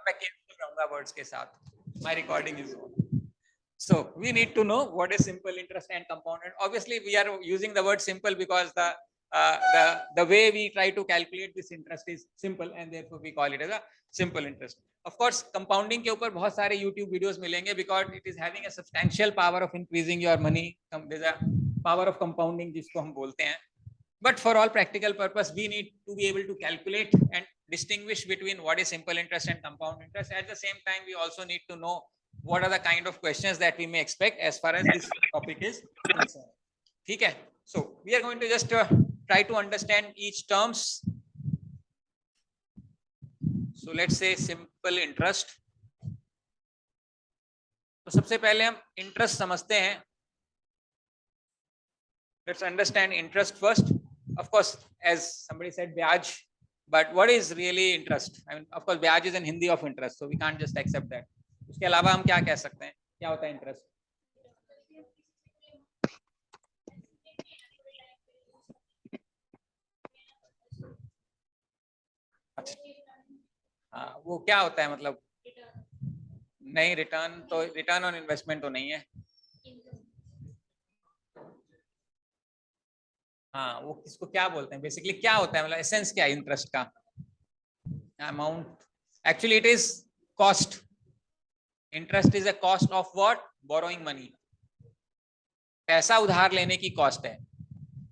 मैं केयरफुल रहूंगा वर्ड्स के साथ। My recording is on. So we need to know what is simple interest and compound interest. Obviously, we are using the word simple because the way we try to calculate this interest is simple, and therefore we call it as a simple interest. Of course, compounding के ऊपर बहुत सारे YouTube videos मिलेंगे because it is having a substantial power of increasing your money. There's a power of compounding जिसको हम बोलते हैं. But for all practical purpose, we need to be able to calculate and distinguish between what is simple interest and compound interest. At the same time, we also need to know what are the kind of questions that we may expect as far as this topic is concerned. ठीक है? So we are going to just try to understand each terms. So let's say simple interest. तो सबसे पहले हम interest समझते हैं. Let's understand interest first. Of course, as somebody said, ब्याज. But what is really interest? I mean, of course, ब्याज is an Hindi of interest, so we can't just accept that. उसके अलावा हम क्या कह सकते हैं? क्या होता है इंटरेस्ट? अच्छा, हाँ, वो क्या होता है मतलब? नहीं, रिटर्न ऑन इन्वेस्टमेंट तो नहीं है। हाँ, वो किसको क्या बोलते हैं? बेसिकली क्या होता है, मतलब एसेंस क्या है इंटरेस्ट का? Amount, actually it is cost. Interest is a cost of what? Borrowing money. पैसा उधार लेने की कॉस्ट है.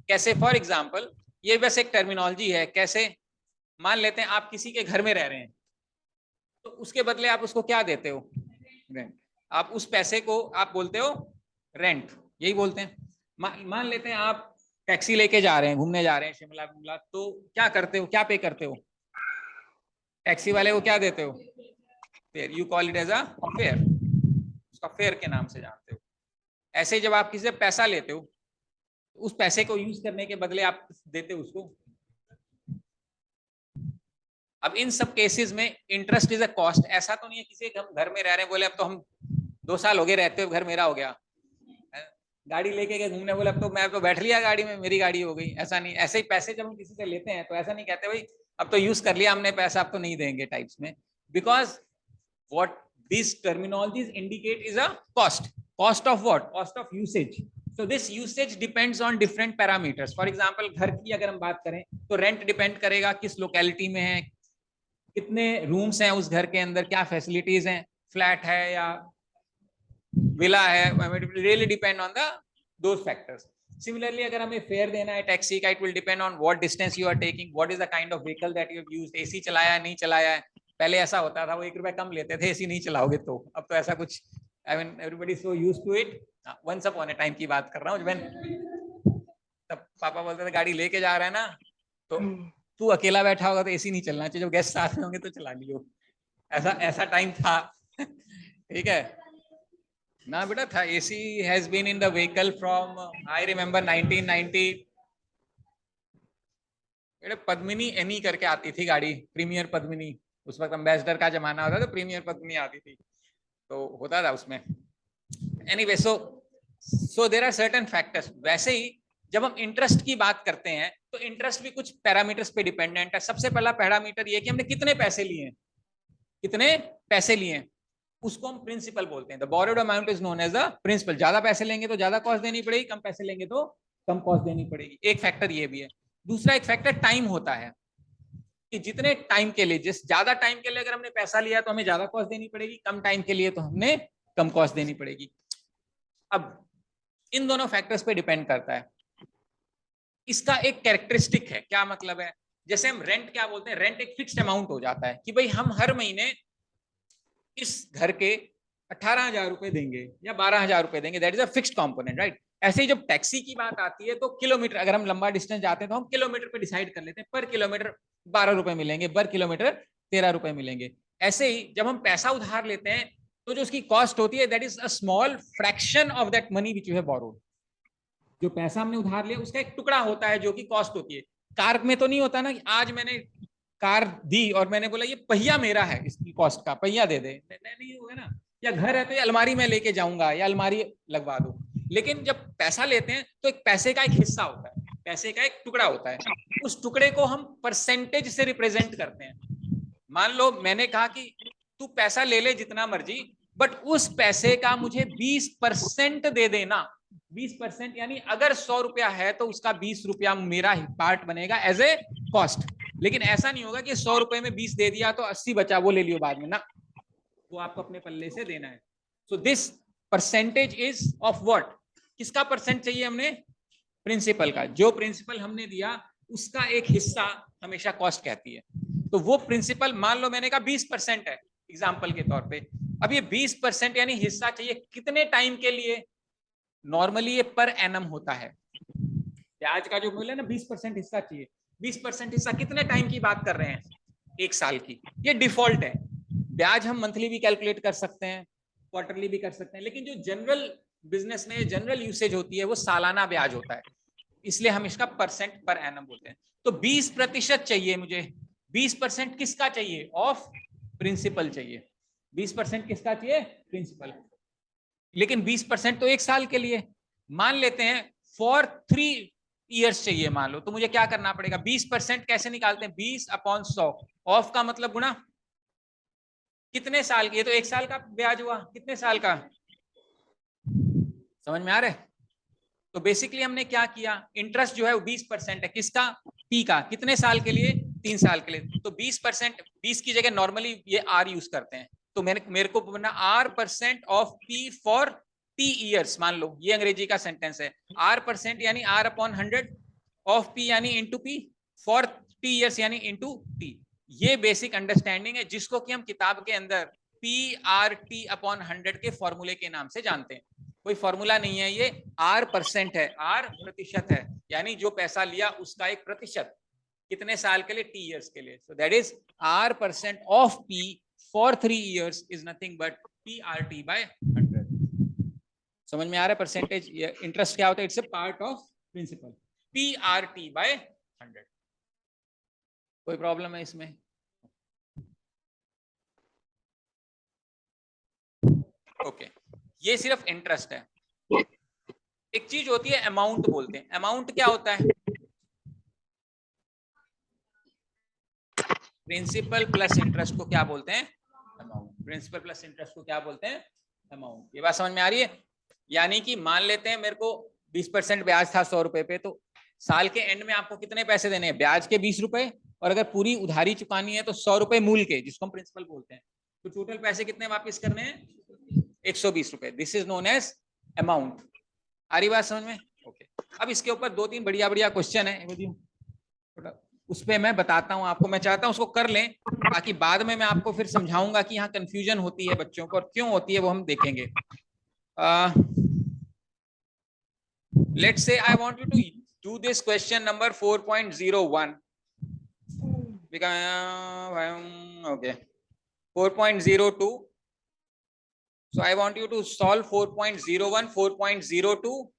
कैसे? फॉर एग्जांपल, ये बस एक टर्मिनोलॉजी है. कैसे? मान लेते हैं आप किसी के घर में रह रहे हैं, तो उसके बदले आप उसको क्या देते हो? रेंट. आप उस पैसे को आप बोलते हो रेंट, यही बोलते हैं. मान लेते हैं आप टैक्सी लेके जा रहे हैं, घूमने जा रहे हैं शिमला, तो क्या करते हो? क्या पे करते हो? टैक्सी वाले को क्या देते हो? Fare. You call it as a fare. उसका फेयर के नाम से जानते हो. ऐसे जब आप किसी से पैसा लेते हो, उस पैसे को यूज करने के बदले आप देते हो उसको. अब इन सब केसेस में इंटरेस्ट इज अ कॉस्ट. ऐसा तो नहीं है किसी हम घर में रह रहे हैं, बोले अब तो हम 2 साल हो गए रहते हो, घर मेरा हो गया. गाड़ी लेके गए घूमने, बोले अब तो मैं तो बैठ लिया गाड़ी में, मेरी गाड़ी हो गई. ऐसा नहीं. ऐसे ही पैसे जब हम किसी से लेते हैं तो ऐसा नहीं कहते भाई अब तो यूज कर लिया हमने पैसा, अब तो नहीं देंगे टाइप्स में. Because what these terminologies indicate is a cost. Cost of what? Cost of usage. So this usage depends on different parameters. For example, घर की अगर हम बात करें तो रेंट डिपेंड करेगा किस लोकेलिटी में है, कितने रूम्स हैं उस घर के अंदर, क्या फैसिलिटीज हैं, फ्लैट है या विला है. It really depend on those factors. Similarly, अगर हमें फेयर देना है टैक्सी का, it will depend on what distance you are taking, what is the kind of vehicle that you have used, AC चलाया है नहीं चलाया है. पहले ऐसा होता था वो 1 रुपया कम लेते थे एसी नहीं चलाओगे तो. अब तो ऐसा कुछ, I mean everybody so used to it. Once upon a time की बात कर रहा हूँ, तब पापा बोलते थे गाड़ी लेके जा रहा है ना तो तू अकेला बैठा होगा तो एसी नहीं चलना चाहिए, जब गेस्ट साथ में होंगे तो चला लियो. ऐसा टाइम था. ठीक है ना बेटा, था. AC has been in the vehicle from I remember 1990. Padmini any करके आती थी गाड़ी, प्रीमियर पद्मिनी. उस वक्त एम्बेसडर का जमाना होता तो प्रीमियर पद्मिनी आती थी, तो होता था उसमें. Anyway, so there are certain factors. वैसे ही जब हम इंटरेस्ट की बात करते हैं तो इंटरेस्ट भी कुछ पैरामीटर्स पे डिपेंडेंट है. सबसे पहला पैरामीटर ये कि हमने कितने पैसे लिए हैं. कितने पैसे लिए हैं उसको हम प्रिंसिपल बोलते हैं. The borrowed amount is known as the principal. ज्यादा पैसे लेंगे तो ज्यादा कॉस्ट देनी पड़ेगी, कम पैसे लेंगे तो कम कॉस्ट देनी पड़ेगी. एक फैक्टर ये भी है. दूसरा एक फैक्टर टाइम होता है कि जितने टाइम के लिए, जिस ज्यादा टाइम के लिए अगर हमने पैसा लिया तो हमें ज्यादा कॉस्ट देनी पड़ेगी, कम टाइम के लिए तो हमने कम कॉस्ट देनी पड़ेगी. अब इन दोनों फैक्टर्स पे डिपेंड करता है. इसका एक कैरेक्टरिस्टिक है. क्या मतलब है? जैसे हम रेंट क्या बोलते हैं, रेंट एक फिक्स्ड अमाउंट हो जाता है कि भाई हम हर महीने इस घर के 18,000 रुपए देंगे या 12,000 रुपए देंगे. That is a fixed component, right. ऐसे ही जब टैक्सी की बात आती है तो किलोमीटर, अगर हम लंबा डिस्टेंस जाते हैं तो हम किलोमीटर पे डिसाइड कर लेते हैं. पर किलोमीटर 12 रुपए मिलेंगे, पर किलोमीटर 13 रुपए मिलेंगे. ऐसे ही जब हम पैसा उधार लेते हैं तो जो उसकी कॉस्ट होती है that is a small fraction of that money which you have borrowed. जो पैसा हमने उधार लिया उसका एक टुकड़ा होता है जो कि कॉस्ट होती है. कार में तो नहीं होता ना कि आज मैंने कार दी और मैंने बोला ये पहिया मेरा है, इसकी कॉस्ट का पहिया दे दे. नहीं होगा ना. या घर है तो ये अलमारी में लेके जाऊंगा या अलमारी लगवा दो. लेकिन जब पैसा लेते हैं तो एक पैसे का एक हिस्सा होता है, पैसे का एक टुकड़ा होता है. उस टुकड़े को हम परसेंटेज से रिप्रेजेंट करते हैं. मान लो मैंने कहा कि तू पैसा ले ले जितना मर्जी, बट उस पैसे का मुझे 20% दे देना। 20% यानी अगर 100 रुपया है तो उसका 20 रुपया मेरा पार्ट बनेगा एज ए कॉस्ट। लेकिन ऐसा नहीं होगा कि 100 रुपए में 20 दे दिया तो 80 बचा, वो ले लियो बाद में ना, वो आपको अपने पल्ले से देना है। So this percentage is of what, किसका परसेंट चाहिए हमने, प्रिंसिपल का। जो प्रिंसिपल हमने दिया उसका एक हिस्सा हमेशा कॉस्ट कहती है। तो वो प्रिंसिपल मान लो मैंने कहा 20% है एग्जाम्पल के तौर पे। अब ये 20% यानी हिस्सा चाहिए कितने टाइम के लिए, नॉर्मली ये पर एनम होता है। ब्याज का जो मूल्य है ना 20% हिस्सा चाहिए। 20% हिस्सा कितने टाइम की बात कर रहे हैं, 1 साल की। ये डिफॉल्ट है। ब्याज हम मंथली भी कैलकुलेट कर सकते हैं, क्वार्टरली भी कर सकते हैं, लेकिन जो जनरल बिजनेस में जनरल यूसेज होती है वो सालाना ब्याज होता है, इसलिए हम इसका परसेंट पर एनम बोलते हैं। तो 20% चाहिए मुझे। 20% किसका चाहिए, ऑफ प्रिंसिपल चाहिए। 20% किसका चाहिए, प्रिंसिपल। लेकिन 20% तो 1 साल के लिए, मान लेते हैं फॉर 3 ईयर्स चाहिए मान लो, तो मुझे क्या करना पड़ेगा, 20% कैसे निकालते हैं, 20/100, ऑफ का मतलब गुणा कितने साल की, ये तो 1 साल का ब्याज हुआ, कितने साल का, समझ में आ रहा है। तो बेसिकली हमने क्या किया, इंटरेस्ट जो है वो 20% है, किसका, पी का, कितने साल के लिए, 3 साल के लिए। तो 20%, 20 की जगह नॉर्मली ये आर यूज करते हैं, तो मेरे को बनना R% of P for T years, मान लो ये अंग्रेजी का सेंटेंस है। R% यानी R/100 ऑफ पी यानी into P, for T years यानी इंटू टी। ये बेसिक अंडरस्टैंडिंग है जिसको कि हम किताब के अंदर PRT/100 के फॉर्मूले के नाम से जानते हैं। कोई फॉर्मूला नहीं है, ये R% है, R प्रतिशत है, यानी जो पैसा लिया उसका एक प्रतिशत, कितने साल के लिए, टी ईयर्स के लिए। So that is R% of P for 3 years is nothing but PRT/100। समझ में आ रहा है, परसेंटेज इंटरेस्ट क्या होता है, it's a part of principal, PRT/100। कोई प्रॉब्लम है इसमें, ओके। ये सिर्फ इंटरेस्ट है। एक चीज होती है अमाउंट बोलते हैं, अमाउंट क्या होता है, प्रिंसिपल प्लस इंटरेस्ट को क्या बोलते हैं, अमाउंट। प्रिंसिपल प्लस इंटरेस्ट को क्या बोलते हैं, अमाउंट। ये बात समझ में आ रही है। यानी कि मान लेते हैं मेरे को 20% ब्याज था 100 रुपए पे, तो साल के एंड में आपको कितने पैसे देने हैं, ब्याज के 20 रुपए, और अगर पूरी उधारी चुकानी है तो 100 रुपए मूल के, जिसको हम प्रिंसिपल बोलते हैं। तो टोटल पैसे कितने वापस करने हैं, 120 रुपए। This is known as amount. आ रही बात समझ में, ओके। अब इसके ऊपर 2-3 बढ़िया बढ़िया क्वेश्चन है, उस पर मैं बताता हूं आपको। मैं चाहता हूं उसको कर लें, ताकि बाद में मैं आपको फिर समझाऊंगा कि यहाँ कंफ्यूजन होती है बच्चों को और क्यों होती है, वो हम देखेंगे। Let's say I want you to do this question number 4.01, okay, 4.02. So I want you to solve 4.01, 4.02,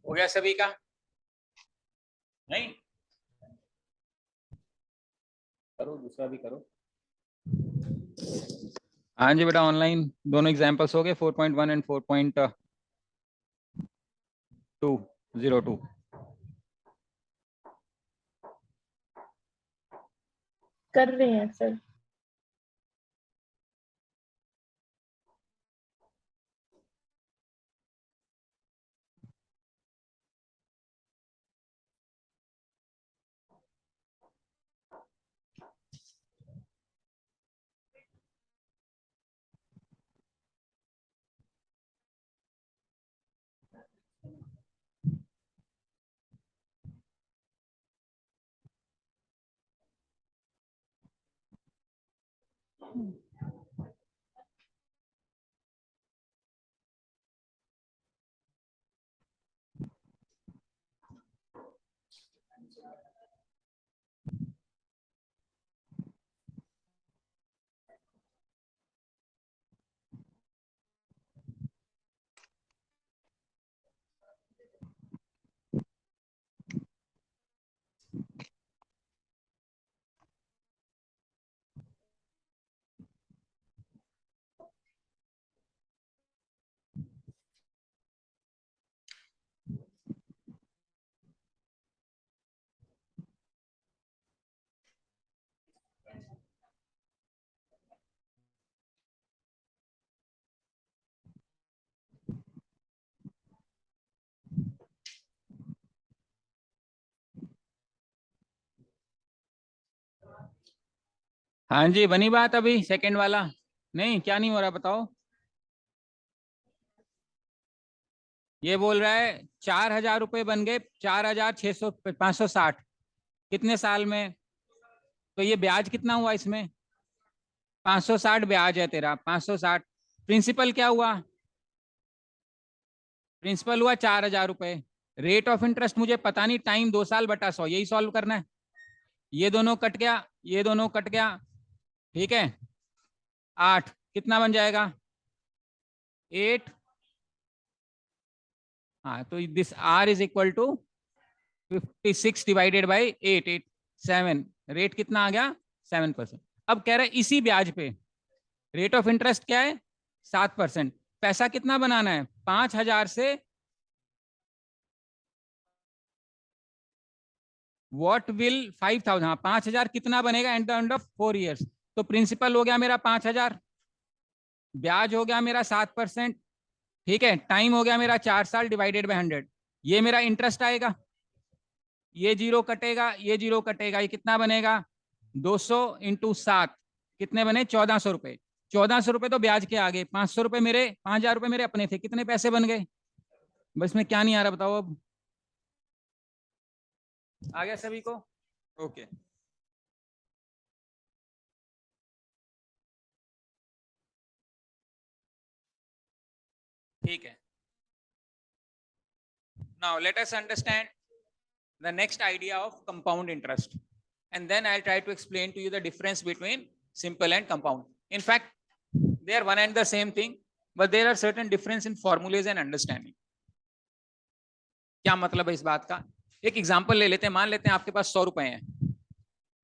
हो गया सभी का? नहीं करो, दूसरा भी करो। हाँ जी बेटा, ऑनलाइन दोनों एग्जाम्पल्स हो गए, 4.1 एंड 4.202। कर रहे हैं सर। हाँ जी, बनी बात अभी सेकंड वाला? नहीं, क्या नहीं हो रहा बताओ। ये बोल रहा है 4,000 रुपये बन गए 4,600 560 कितने साल में? तो ये ब्याज कितना हुआ इसमें? 560 ब्याज है तेरा, 560। प्रिंसिपल क्या हुआ? प्रिंसिपल हुआ 4,000 रुपये। रेट ऑफ इंटरेस्ट मुझे पता नहीं, टाइम 2 साल बटा 100, यही सॉल्व करना है। ये दोनों कट गया, ये दोनों कट गया, ठीक है। 8 कितना बन जाएगा? 8। हाँ, तो this R is equal to 56 divided by 7। Rate कितना आ गया? 7%। अब कह रहा है इसी ब्याज पे रेट ऑफ इंटरेस्ट क्या है? 7%। पैसा कितना बनाना है? 5,000 से व्हाट विल 5,000, हाँ 5,000 कितना बनेगा eight the end of 4 years? तो प्रिंसिपल हो गया मेरा 5,000, ब्याज हो गया मेरा 7%, ठीक है। टाइम हो गया मेरा 4 साल डिवाइडेड बाई 100। ये मेरा इंटरेस्ट आएगा, ये जीरो कटेगा, ये जीरो कटेगा, ये कितना बनेगा? 200 इंटू 7 कितने बने? 1,400 रुपए। 1,400 रुपए तो ब्याज के आगे, 500 रुपए मेरे, 5,000 रुपए मेरे अपने थे, कितने पैसे बन गए? बस में क्या नहीं आ रहा बताओ अब? आ गया सभी को? ओके। ठीक है। Now let us understand the next idea of compound interest, and then I'll try to explain to you the difference between simple and compound. In fact, they are one and the same thing, but there are certain difference in formulas and understanding. क्या मतलब है इस बात का? एक example ले लेते हैं। मान लेते हैं आपके पास 100 रुपए हैं,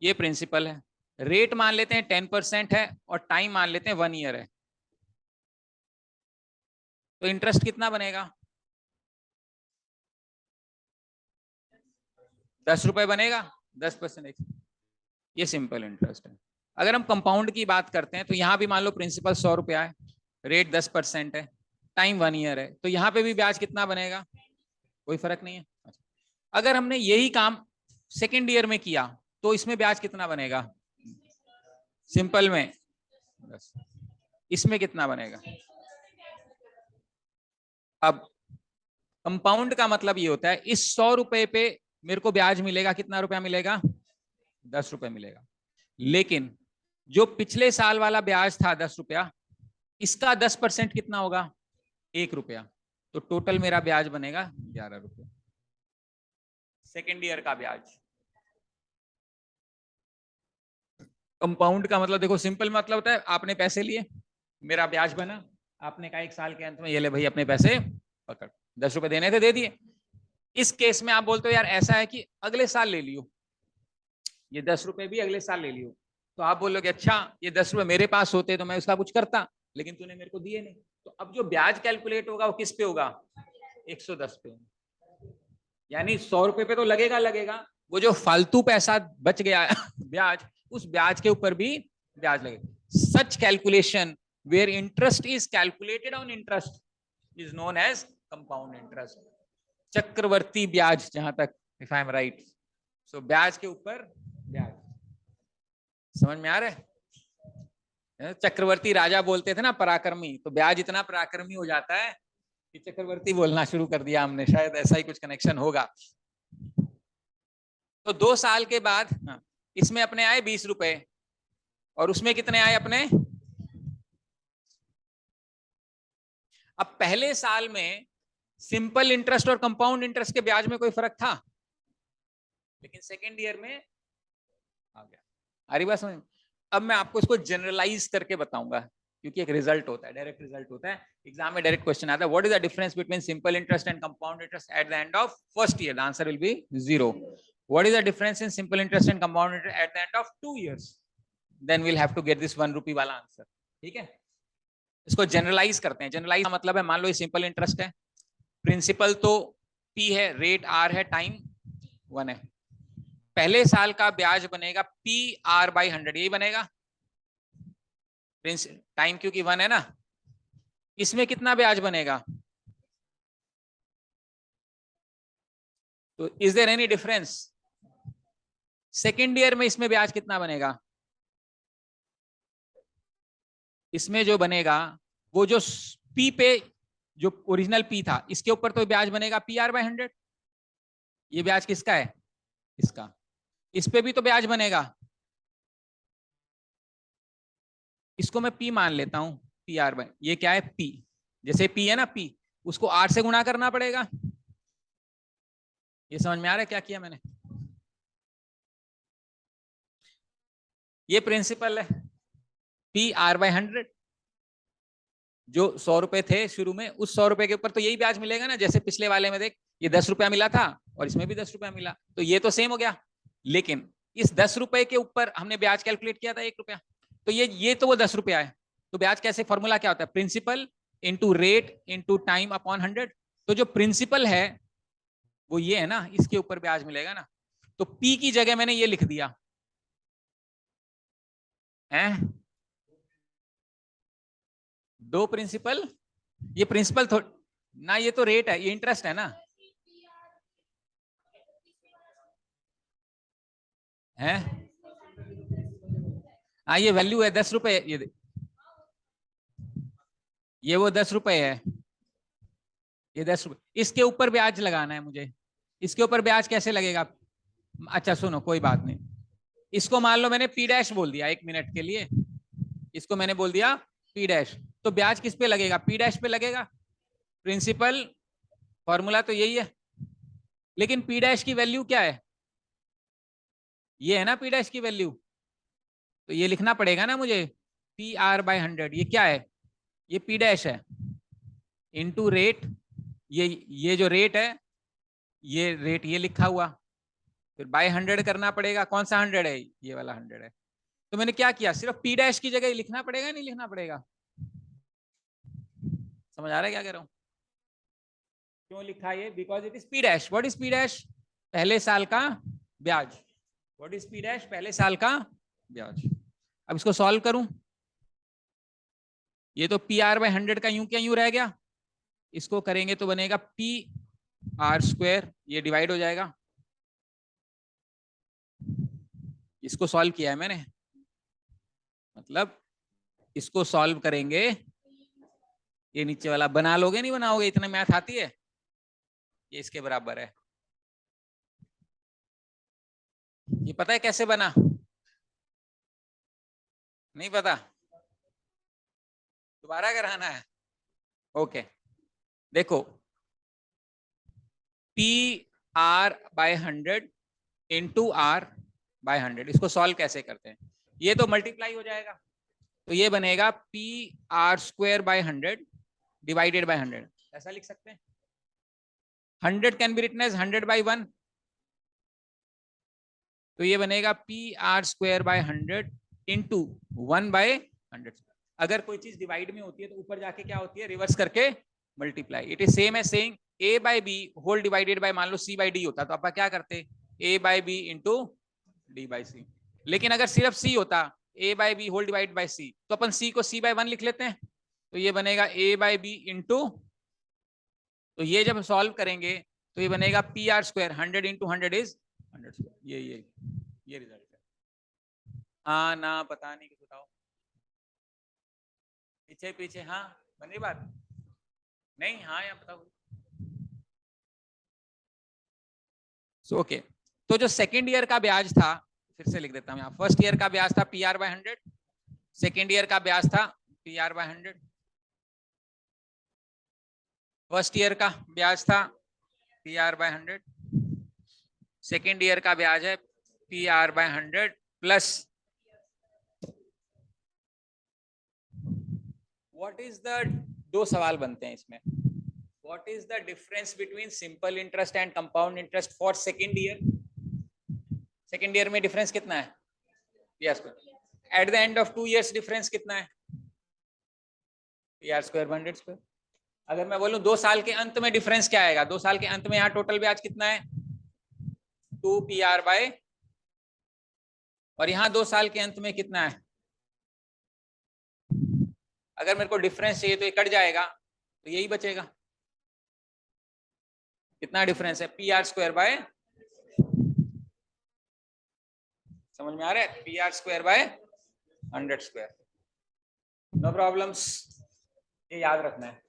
ये प्रिंसिपल है, रेट मान लेते हैं 10% है, और टाइम मान लेते हैं 1 ईयर है। तो इंटरेस्ट कितना बनेगा? 10 रुपए बनेगा, 10%। ये सिंपल इंटरेस्ट है। अगर हम कंपाउंड की बात करते हैं तो यहाँ भी मान लो प्रिंसिपल 100 रुपया है, रेट 10% है, टाइम 1 ईयर है, तो यहाँ पे भी ब्याज कितना बनेगा? कोई फर्क नहीं है। अगर हमने यही काम सेकेंड ईयर में किया तो इसमें ब्याज कितना बनेगा? सिंपल में 10। इसमें कितना बनेगा? अब कंपाउंड का मतलब ये होता है इस 100 रुपए पे मेरे को ब्याज मिलेगा, कितना रुपया मिलेगा? 10 रुपए मिलेगा। लेकिन जो पिछले साल वाला ब्याज था 10 रुपया, इसका 10% कितना होगा? 1 रुपया। तो टोटल मेरा ब्याज बनेगा 11 रुपये, सेकेंड ईयर का ब्याज। कंपाउंड का मतलब देखो, सिंपल मतलब होता है आपने पैसे लिए, मेरा ब्याज बना, आपने कहा 1 साल के अंत में ये ले भाई अपने पैसे पकड़, 10 रुपए देने थे दे दिए। इस केस में आप बोलते हो यार ऐसा है कि अगले साल ले लियो, ये 10 रुपए भी अगले साल ले लियो, तो आप बोलोगे अच्छा ये 10 रुपए मेरे पास होते तो मैं उसका कुछ करता, लेकिन तूने मेरे को दिए नहीं, तो अब जो ब्याज कैलकुलेट होगा वो किस पे होगा, 110 पे। यानी 100 रुपए पे तो लगेगा लगेगा, वो जो फालतू पैसा बच गया ब्याज, उस ब्याज के ऊपर भी ब्याज लगेगा। Such calculation where interest is calculated on interest is known as compound interest, चक्रवर्ती ब्याज, जहां तक if I am right. So ब्याज के ऊपर ब्याज, समझ में आ रहा है? चक्रवर्ती राजा बोलते थे ना पराक्रमी, तो ब्याज इतना पराक्रमी हो जाता है कि चक्रवर्ती बोलना शुरू कर दिया हमने, शायद ऐसा ही कुछ कनेक्शन होगा। तो 2 साल के बाद इसमें अपने आए 20 रुपए, और उसमें कितने आए अपने। अब पहले साल में सिंपल इंटरेस्ट और कंपाउंड इंटरेस्ट के ब्याज में कोई फर्क था, लेकिन सेकेंड ईयर में आ गया। आ रही बात समझ? अब मैं आपको इसको जनरलाइज करके बताऊंगा, क्योंकि एक रिजल्ट होता है, डायरेक्ट रिजल्ट होता है एग्जाम में, डायरेक्ट क्वेश्चन आता है, what is the difference between simple interest and compound interest at the end of first year, the answer will be 0। What is the difference in simple interest and compound interest at the end of 2 years, then we'll have to get this 1 rupee वाला answer. ठीक है, इसको generalise करते हैं। Generalise का मतलब है, मान लो ये सिंपल इंटरेस्ट है, प्रिंसिपल तो P है, रेट R है, टाइम 1 है, पहले साल का ब्याज बनेगा PR/100, यही बनेगा, टाइम क्योंकि 1 है ना, इसमें कितना ब्याज बनेगा, तो is there any difference. Second year में इसमें ब्याज कितना बनेगा, इसमें जो बनेगा वो जो P पे जो ओरिजिनल P था, इसके ऊपर तो ब्याज बनेगा PR/100, ये ब्याज किसका है, इसका, इस पे भी तो ब्याज बनेगा, इसको मैं P मान लेता हूं, PR/, ये क्या है P, जैसे P है ना P, उसको R से गुणा करना पड़ेगा। ये समझ में आ रहा है क्या किया मैंने, ये प्रिंसिपल है PR/100, जो 100 रुपए थे शुरू में, उस 100 रुपए के ऊपर तो यही ब्याज मिलेगा ना, जैसे पिछले वाले में देख, ये 10 रुपया मिला था और इसमें भी 10 रुपया मिला, तो ये तो सेम हो गया, लेकिन इस 10 रुपए के ऊपर हमने ब्याज कैलकुलेट किया था 1 रुपया, तो ये तो वो 10 रुपया है, तो ब्याज कैसे, फॉर्मूला क्या होता है, principal into rate into time upon 100, तो जो प्रिंसिपल है वो ये है ना, इसके ऊपर ब्याज मिलेगा ना, तो P की जगह मैंने ये लिख दिया है, 2 प्रिंसिपल, ये प्रिंसिपल ना, ये तो रेट है, ये इंटरेस्ट है ना, है, हाँ ये वैल्यू है 10 रुपए, ये वो 10 रुपए है, ये 10 रुपए, इसके ऊपर ब्याज लगाना है मुझे, इसके ऊपर ब्याज कैसे लगेगा, अच्छा सुनो कोई बात नहीं, इसको मान लो मैंने P' बोल दिया 1 मिनट के लिए, इसको मैंने बोल दिया P', तो ब्याज किस पे लगेगा, P' पे लगेगा, प्रिंसिपल, फॉर्मूला तो यही है, लेकिन P' की वैल्यू क्या है, ये है ना P' की वैल्यू, तो ये लिखना पड़ेगा ना मुझे, PR/100, ये क्या है, ये P' है, इंटू रेट, ये जो रेट है, ये रेट ये लिखा हुआ, फिर बाय 100 करना पड़ेगा, कौन सा 100 है, ये वाला 100 है, तो मैंने क्या किया, सिर्फ P' की जगह लिखना पड़ेगा, नहीं लिखना पड़ेगा, समझ आ रहा है क्या कह रहा हूं, क्यों लिखा ये, because it is P', what is P', पहले साल का ब्याज, व्हाट इज P', पहले साल का ब्याज। अब इसको सॉल्व करूं, ये तो PR/100 का यूं क्या यूं रह गया, इसको करेंगे तो बनेगा PR², ये डिवाइड हो जाएगा, इसको सॉल्व किया है मैंने, मतलब इसको सॉल्व करेंगे, ये नीचे वाला बना लोगे नहीं बनाओगे, इतने मैथ आती है, ये इसके बराबर है, ये पता है कैसे बना, नहीं पता, दोबारा कराना है, ओके देखो, PR/100 इंटू R/100, इसको सॉल्व कैसे करते हैं, ये तो मल्टीप्लाई हो जाएगा, तो ये बनेगा PR² by 100 डिवाइडेड बाय 100, ऐसा लिख सकते हैं, 100 कैन बी रिटन एज 100/1, तो ये बनेगा PR²/100 इंटू 1/100। अगर कोई चीज डिवाइड में होती है तो ऊपर जाके क्या होती है, रिवर्स करके multiply. It is same as saying A/B whole divided by, मान लो C/D होता तो आप क्या करते, A/B इंटू D/C। लेकिन अगर सिर्फ C होता, A/B whole divide by C, तो अपन C को C/1 लिख लेते हैं, तो ये बनेगा A/B इंटू, तो ये जब सॉल्व करेंगे तो ये बनेगा PR², 100 इंटू 100 इज 100²। ये रिजल्ट है। हाँ ना, पता नहीं, कुछ बताओ पीछे पीछे। हाँ बन रही बात नहीं, हाँ या बताओ। सो ओके, तो जो सेकेंड ईयर का ब्याज था, फिर से लिख देता हूँ यहाँ, फर्स्ट ईयर का ब्याज था PR/100, सेकेंड ईयर का ब्याज था PR/100। फर्स्ट ईयर का ब्याज था PR/100, सेकेंड ईयर का ब्याज है PR/100 plus what is the, दो सवाल बनते हैं इसमें, what is the difference between simple interest and compound interest for second year. Second year में डिफरेंस कितना है, PR²। Eight the end of 2 years difference कितना है, PR²/100²। अगर मैं बोलूं 2 साल के अंत में डिफरेंस क्या आएगा, 2 साल के अंत में यहाँ टोटल ब्याज कितना है 2PR/, और यहाँ 2 साल के अंत में कितना है, अगर मेरे को डिफरेंस चाहिए तो ये कट जाएगा, तो यही बचेगा। कितना डिफरेंस है PR²/, समझ में आ रहा है, PR²/100²। नो प्रॉब्लम्स, ये याद रखना है।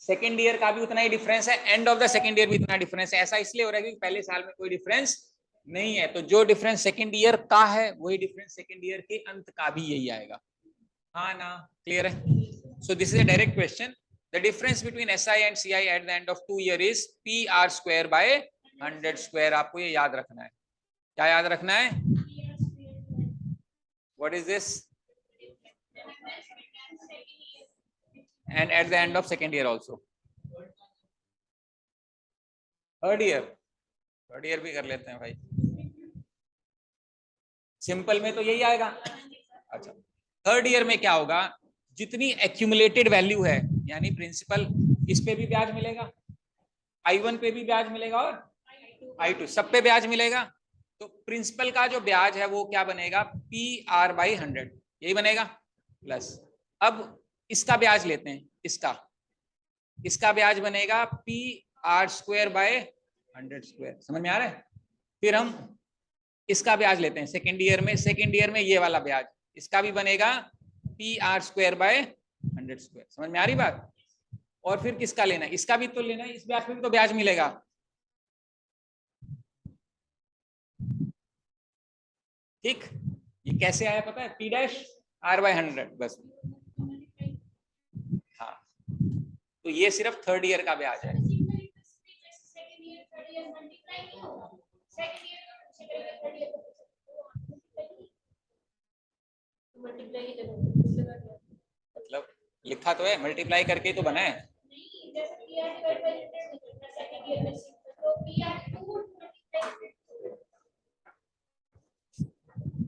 सेकेंड ईयर का भी उतना ही डिफरेंस है, end of the second year भी इतना डिफरेंस है। ऐसा इसलिए हो रहा है क्योंकि पहले साल में कोई डिफरेंस नहीं है, तो जो डिफरेंस सेकेंड ईयर का है वही डिफरेंस सेकेंड ईयर के अंत का भी यही आएगा। हाँ ना, क्लियर है। So this is a direct question, the difference between SI and CI eight the end of 2 year is PR²/100²। आपको ये याद रखना है। क्या याद रखना है, what is this, and at the end of second year also। Third year भी कर लेते हैं भाई, सिंपल में तो यही आएगा। अच्छा, थर्ड ईयर में क्या होगा, जितनी एक्यूमुलेटेड वैल्यू है, यानी प्रिंसिपल, इस पे भी ब्याज मिलेगा, I1 पे भी ब्याज मिलेगा और I2 सब पे ब्याज मिलेगा, तो प्रिंसिपल का जो ब्याज है वो क्या बनेगा PR/100, यही बनेगा प्लस। अब इसका ब्याज लेते हैं, इसका ब्याज बनेगा PR²/100²। समझ में आ रहा है। फिर हम इसका ब्याज लेते हैं सेकेंड ईयर में, सेकेंड ईयर में ये वाला ब्याज, इसका भी बनेगा PR²/100²। समझ में आ रही बात। और फिर किसका लेना है, इसका भी तो लेना है, इस ब्याज पे भी तो ब्याज मिलेगा। ठीक, ये कैसे आया पता है, P'(R/100) बस। हाँ, तो ये सिर्फ थर्ड ईयर का ब्याज है। मतलब लिखा तो है, मल्टीप्लाई करके तो बना है।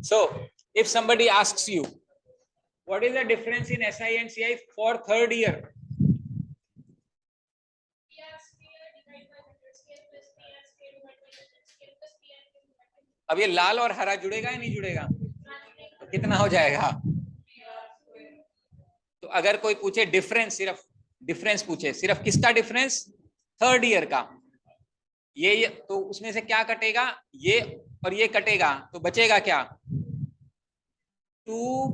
So if somebody asks you what is the difference in SI and CI for third year, अब ये लाल और हरा जुड़ेगा या नहीं जुड़ेगा, तो कितना हो जाएगा। तो अगर कोई पूछे डिफरेंस, सिर्फ डिफरेंस पूछे, सिर्फ किसका डिफरेंस, थर्ड ईयर का, ये तो उसमें से क्या कटेगा, ये और ये कटेगा, तो बचेगा क्या 2,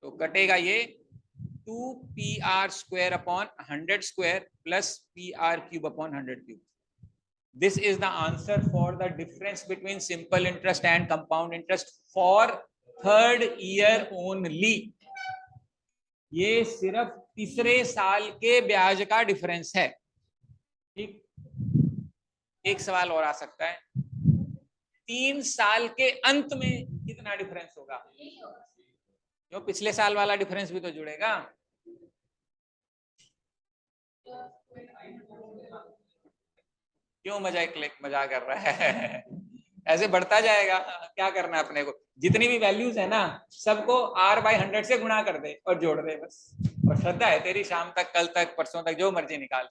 तो कटेगा ये 2PR²/100² plus PR³/100³। This is the answer for the difference between simple interest and compound interest for third year only। ये सिर्फ तीसरे साल के ब्याज का डिफरेंस है। ठीक, एक सवाल और आ सकता है, 3 साल के अंत में कितना डिफरेंस होगा, जो पिछले साल वाला डिफरेंस भी तो जुड़ेगा। क्यों मजाक कर रहा है? ऐसे बढ़ता जाएगा, क्या करना है अपने को, जितनी भी वैल्यूज है ना सबको r/100 से गुणा कर दे और जोड़ दे बस। और श्रद्धा है तेरी, शाम तक, कल तक, परसों तक, जो मर्जी निकाल।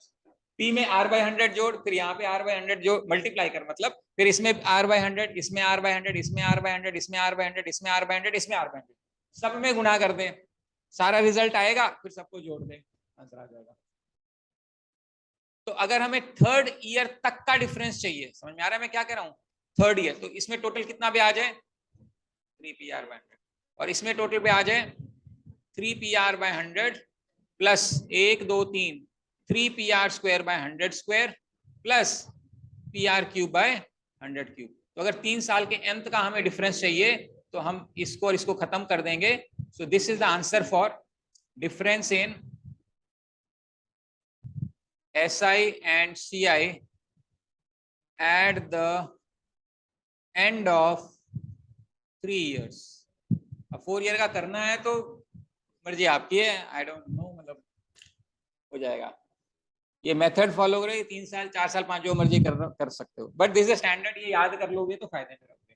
p में r/100 जोड़, फिर यहाँ पे r/100 जोड़, मल्टीप्लाई कर, मतलब फिर इसमें r/100, इसमें r/100, इसमें r/100, इसमें r/100, इसमें r/100, इसमें r/100, सब में गुणा कर दे, सारा रिजल्ट आएगा, फिर सबको जोड़ दे, आंसर आ जाएगा। तो अगर हमें थर्ड ईयर तक का डिफरेंस चाहिए, समझ में आ रहा है मैं क्या कह रहा हूँ? थर्ड ईयर, तो इसमें टोटल कितना भी आ जाए 3pr/100, और इसमें टोटल पे आ जाए 3pr/100 plus 1 2 3 3pr²/100² plus pr³/100³। तो अगर 3 साल के अंत का हमें डिफरेंस चाहिए तो हम इसको और इसको खत्म कर देंगे। So this is the answer for difference in SI and CI at the end of 3 years। अब 4 ईयर का करना है तो मर्जी आपकी है, आई डोंट नो, मतलब हो जाएगा। ये मेथड फॉलो करो, 3 साल 4 साल 5 जो मर्जी कर सकते हो, बट दिस इज स्टैंडर्ड, ये याद कर लोगे तो फायदे में रहोगे।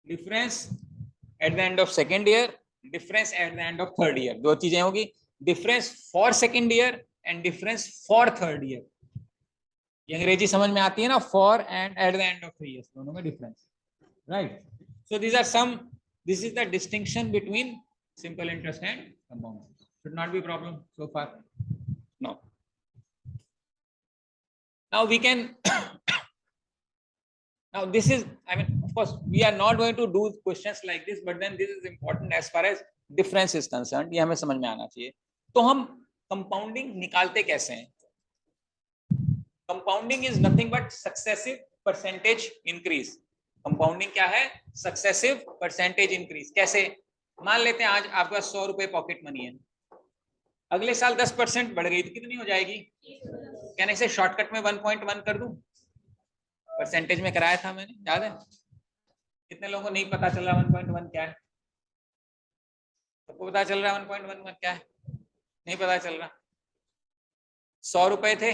Difference at the end of second year, difference at the end of third year, दो चीजें होगी, difference for second year and difference for third year. ये अंग्रेजी समझ में आती है ना, for and at the end of 3 years, दोनों में difference, right. So this are some, this is the distinction between simple interest and compound. Should not be problem so far, no. Now we can now this is, I mean, of course we are not going to do questions like this, but then this is important as far as difference is concerned, ये हमें समझ में आना चाहिए। तो हम compounding निकालते कैसे हैं? Compounding is nothing but successive percentage increase. Compounding क्या है? Successive percentage increase. कैसे? मान लेते हैं आज आपके पास 100 रुपए पॉकेट मनी है, अगले साल 10% बढ़ गई तो कितनी हो जाएगी? क्या इसे शॉर्टकट में 1.1 कर दूं? परसेंटेज में कराया था मैंने, याद है? कितने लोगों को नहीं पता चल रहा 1.1 क्या है? सबको पता चल रहा है 1.1 क्या है? नहीं पता चल रहा। 100 रुपए थे,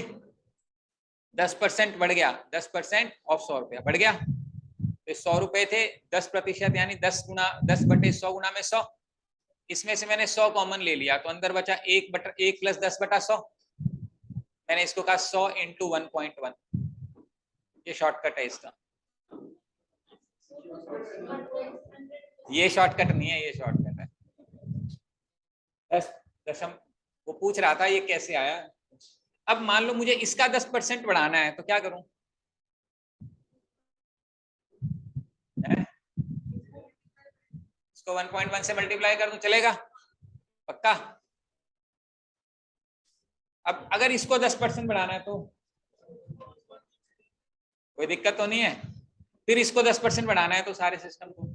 10% बढ़ गया, 10% ऑफ 100 रुपया बढ़ गया, तो 100 रुपए थे, 10% यानी 10/100 गुना में 100, इसमें से मैंने 100 कॉमन ले लिया तो अंदर बचा 1 + 10/100। मैंने इसको कहा 100 × 1.1, ये शॉर्टकट है इसका। ये शॉर्टकट नहीं है, ये शॉर्टकट है। 10 वो पूछ रहा था ये कैसे आया। अब मान लो मुझे इसका 10% बढ़ाना है तो क्या करूं? इसको 1.1 से मल्टीप्लाई कर दूं, चलेगा? पक्का? अब अगर इसको 10% बढ़ाना है तो कोई दिक्कत तो नहीं है। फिर इसको 10% बढ़ाना है तो सारे सिस्टम को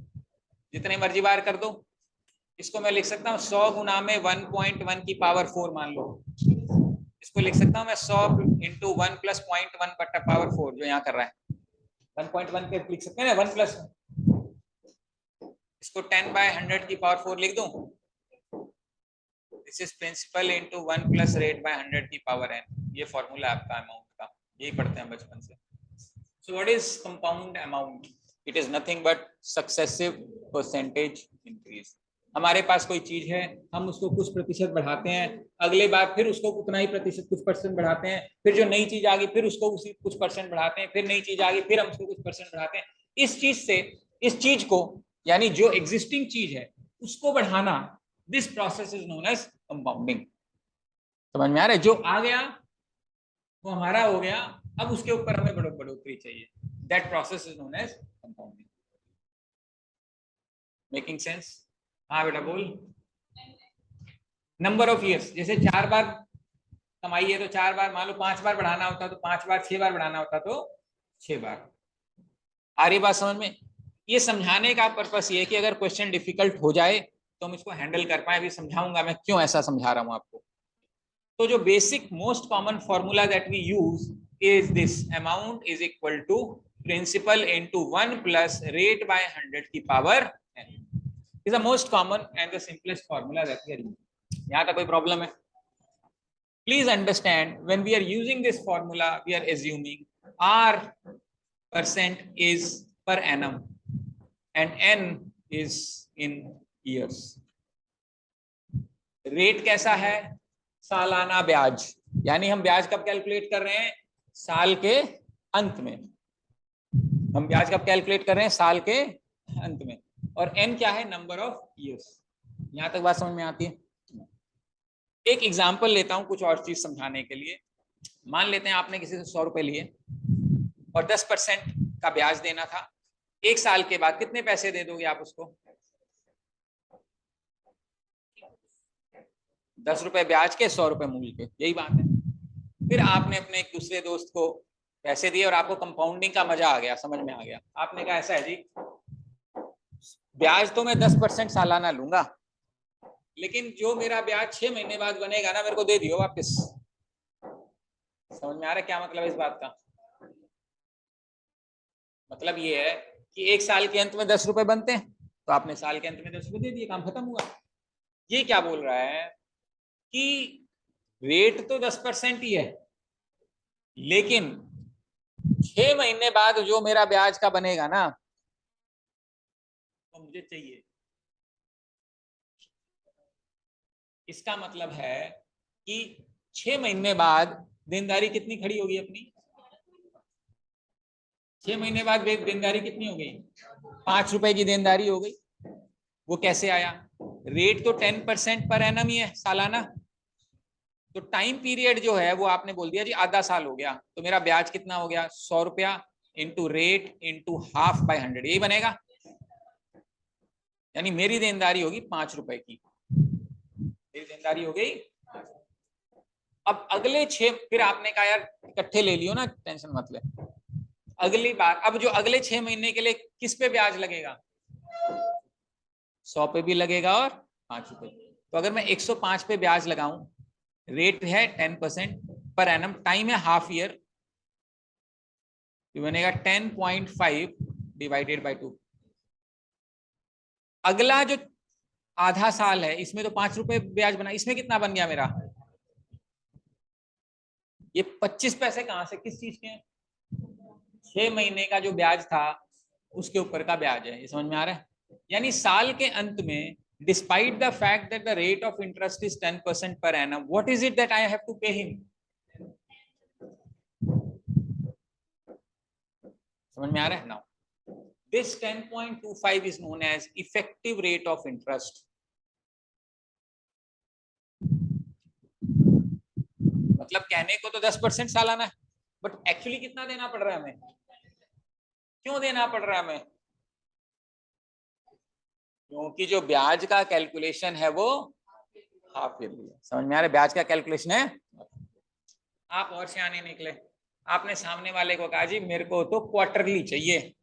जितने मर्जी बार कर दो। इसको मैं लिख सकता हूँ 100 गुना में 1.1 की पावर 4 मान लो। इसको लिख सकता हूँ मैं 100 × 1 + 0.1 बटा पावर 4 जो यहाँ कर रहा है 1.1 के लिख सकते हैं ना 1 प्लस, इसको 10/100 की पावर 4 लिख दूं। दिस इज प्रिंसिपल × 1 + rate/100 की पावर n। ये फॉर्मूला आपका अमाउंट का, यही पढ़ते हैं बचपन से। So what is compound amount? It is nothing but successive percentage increase. हमारे पास कोई चीज है, हम उसको कुछ प्रतिशत बढ़ाते हैं, अगले बार फिर उसको उतना ही प्रतिशत कुछ परसेंट बढ़ाते हैं, फिर जो नई चीज आ गई फिर उसको उसी कुछ परसेंट बढ़ाते हैं, फिर नई चीज आ गई फिर हम उसको कुछ परसेंट बढ़ाते हैं। इस चीज से इस चीज को, यानी जो एग्जिस्टिंग चीज है उसको बढ़ाना, this process is known as compounding. समझ में आ रहा है? जो आ गया वो हमारा हो गया, अब उसके ऊपर हमें बढ़ोतरी चाहिए, that process is known as compounding. Making sense? हाँ बेटा बोल। नंबर ऑफ ईयर्स, जैसे 4 बार कमाई है तो 4 बार, मान लो 5 बार बढ़ाना होता तो 5 बार, 6 बार बढ़ाना होता तो 6 बार। आ रही बात समझ में? ये समझाने का पर्पस ये है कि अगर क्वेश्चन डिफिकल्ट हो जाए तो हम इसको हैंडल कर पाए। अभी समझाऊंगा मैं क्यों ऐसा समझा रहा हूं आपको। तो जो basic most common formula that we use is this, amount is equal to principal × 1 + rate/100 की power n is the most common and the simplest formula that we are using. यहाँ तक कोई प्रॉब्लम है? Please understand, when we are using this formula, we are assuming R% is per annum and N is in years. Rate कैसा है? सालाना ब्याज, यानी हम ब्याज कब कैलकुलेट कर रहे हैं? साल के अंत में। हम ब्याज कब कैलकुलेट कर रहे हैं? साल के अंत में। और N क्या है? Number of years. यहां तक बात समझ में आती है? एक एग्जांपल लेता हूं कुछ और चीज समझाने के लिए। मान लेते हैं आपने किसी से 100 रुपए लिए और 10% का ब्याज देना था। एक साल के बाद कितने पैसे दे दोगे आप उसको? 10 रुपए ब्याज के, 100 रुपए मूल के, यही बात है। फिर आपने अपने एक दूसरे दोस्त को पैसे दिए और आपको कंपाउंडिंग का मजा आ गया, समझ में आ गया। आपने कहा ऐसा है जी, ब्याज तो मैं 10% सालाना लूंगा, लेकिन जो मेरा ब्याज 6 महीने बाद बनेगा ना, मेरे को दे दियो वापस। समझ में आ रहा है क्या मतलब इस बात का? मतलब ये है कि एक साल के अंत में 10 रुपए बनते हैं, तो आपने साल के अंत में 10 रुपए दे दिए, काम खत्म हुआ। ये क्या बोल रहा है कि रेट तो 10% ही है, लेकिन 6 महीने बाद जो मेरा ब्याज का बनेगा ना, तो मुझे चाहिए। इसका मतलब है कि 6 महीने बाद देनदारी कितनी खड़ी होगी अपनी? 6 महीने बाद देनदारी कितनी हो गई? 5 रुपए की देनदारी हो गई। वो कैसे आया? रेट तो 10% पर एनम ही है सालाना, तो टाइम पीरियड जो है वो आपने बोल दिया जी आधा साल हो गया, तो मेरा ब्याज कितना हो गया? 100 रुपया into rate into half by 100, यही बनेगा। यानी मेरी देनदारी होगी 5 रुपए की, मेरी देनदारी हो गई। अब अगले 6, फिर आपने कहा यार इकट्ठे ले लियो ना, टेंशन मत ले। अगली बार, अब जो अगले 6 महीने के लिए किस पे ब्याज लगेगा? 100 पे भी लगेगा और 5 रुपए। तो अगर मैं 105 पे ब्याज लगाऊं, रेट है 10% पर एनम, टाइम है हाफ ईयर, तो बनेगा 10.5 डिवाइडेड बाय 2। अगला जो आधा साल है, इसमें तो 5 रुपए ब्याज बना, इसमें कितना बन गया मेरा? ये 25 पैसे कहां से, किस चीज के? 6 महीने का जो ब्याज था उसके ऊपर का ब्याज है। ये समझ में आ रहा है? यानी साल के अंत में, despite the fact that the rate of interest is 10% per annum, what is it that I have to pay him? समझ में आ रहा है? Now this 10.25 is known as effective rate of interest. मतलब कहने को तो 10% सालाना है, बट एक्चुअली कितना देना पड़ रहा है हमें? क्यों देना पड़ रहा है हमें? क्योंकि जो ब्याज का कैलकुलेशन है वो हाफ ईयरली है। समझ में आ रहा है? ब्याज का कैलकुलेशन है। आप और सियाने निकले, आपने सामने वाले को कहा जी मेरे को तो क्वार्टरली चाहिए।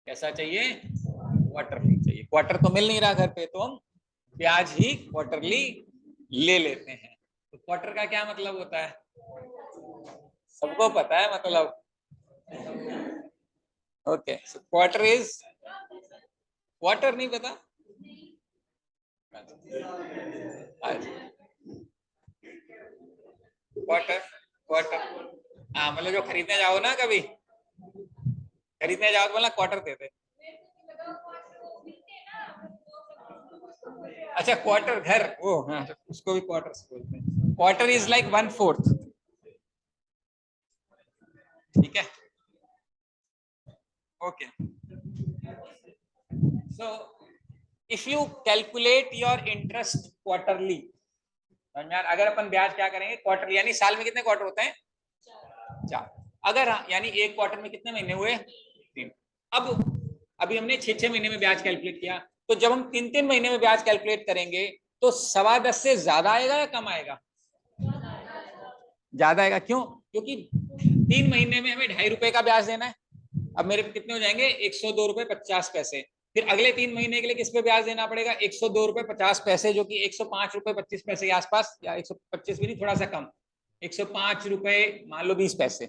कैसा चाहिए? क्वार्टरली चाहिए। क्वार्टर तो मिल नहीं रहा घर पे, तो हम ब्याज ही क्वार्टरली ले लेते हैं। तो क्वार्टर का क्या मतलब होता है? सबको पता है मतलब। Okay, so quarter is, quarter नहीं पता? क्वार्टर, क्वार्टर, हाँ मतलब जो खरीदने जाओ ना, कभी खरीदने जाओ तो बोला क्वार्टर दे दे। अच्छा क्वार्टर घर, वो हाँ, उसको भी क्वार्टर बोलते हैं। Quarter is like 1/4। ठीक है, okay. So if you calculate your interest quarterly, अगर अपन ब्याज क्या करेंगे क्वार्टरली, यानी साल में कितने क्वार्टर होते हैं? 4। अगर यानी एक क्वार्टर में कितने महीने हुए? 3। अब अभी हमने 6-6 महीने में ब्याज कैलकुलेट किया, तो जब हम 3-3 महीने में ब्याज कैलकुलेट करेंगे तो 10.25 से ज्यादा आएगा या कम आएगा? ज्यादा आएगा। क्यों? क्योंकि 3 महीने में हमें 2.5 रुपए का ब्याज देना है। अब मेरे कितने हो जाएंगे? 102 रुपए 50 पैसे। फिर अगले 3 महीने के लिए किस पे ब्याज देना पड़ेगा? 102 रुपए 50 पैसे, जो कि 105 रुपए 25 पैसे के आसपास, या 125 भी नहीं, थोड़ा सा कम, 105 रुपए मान लो 20 पैसे।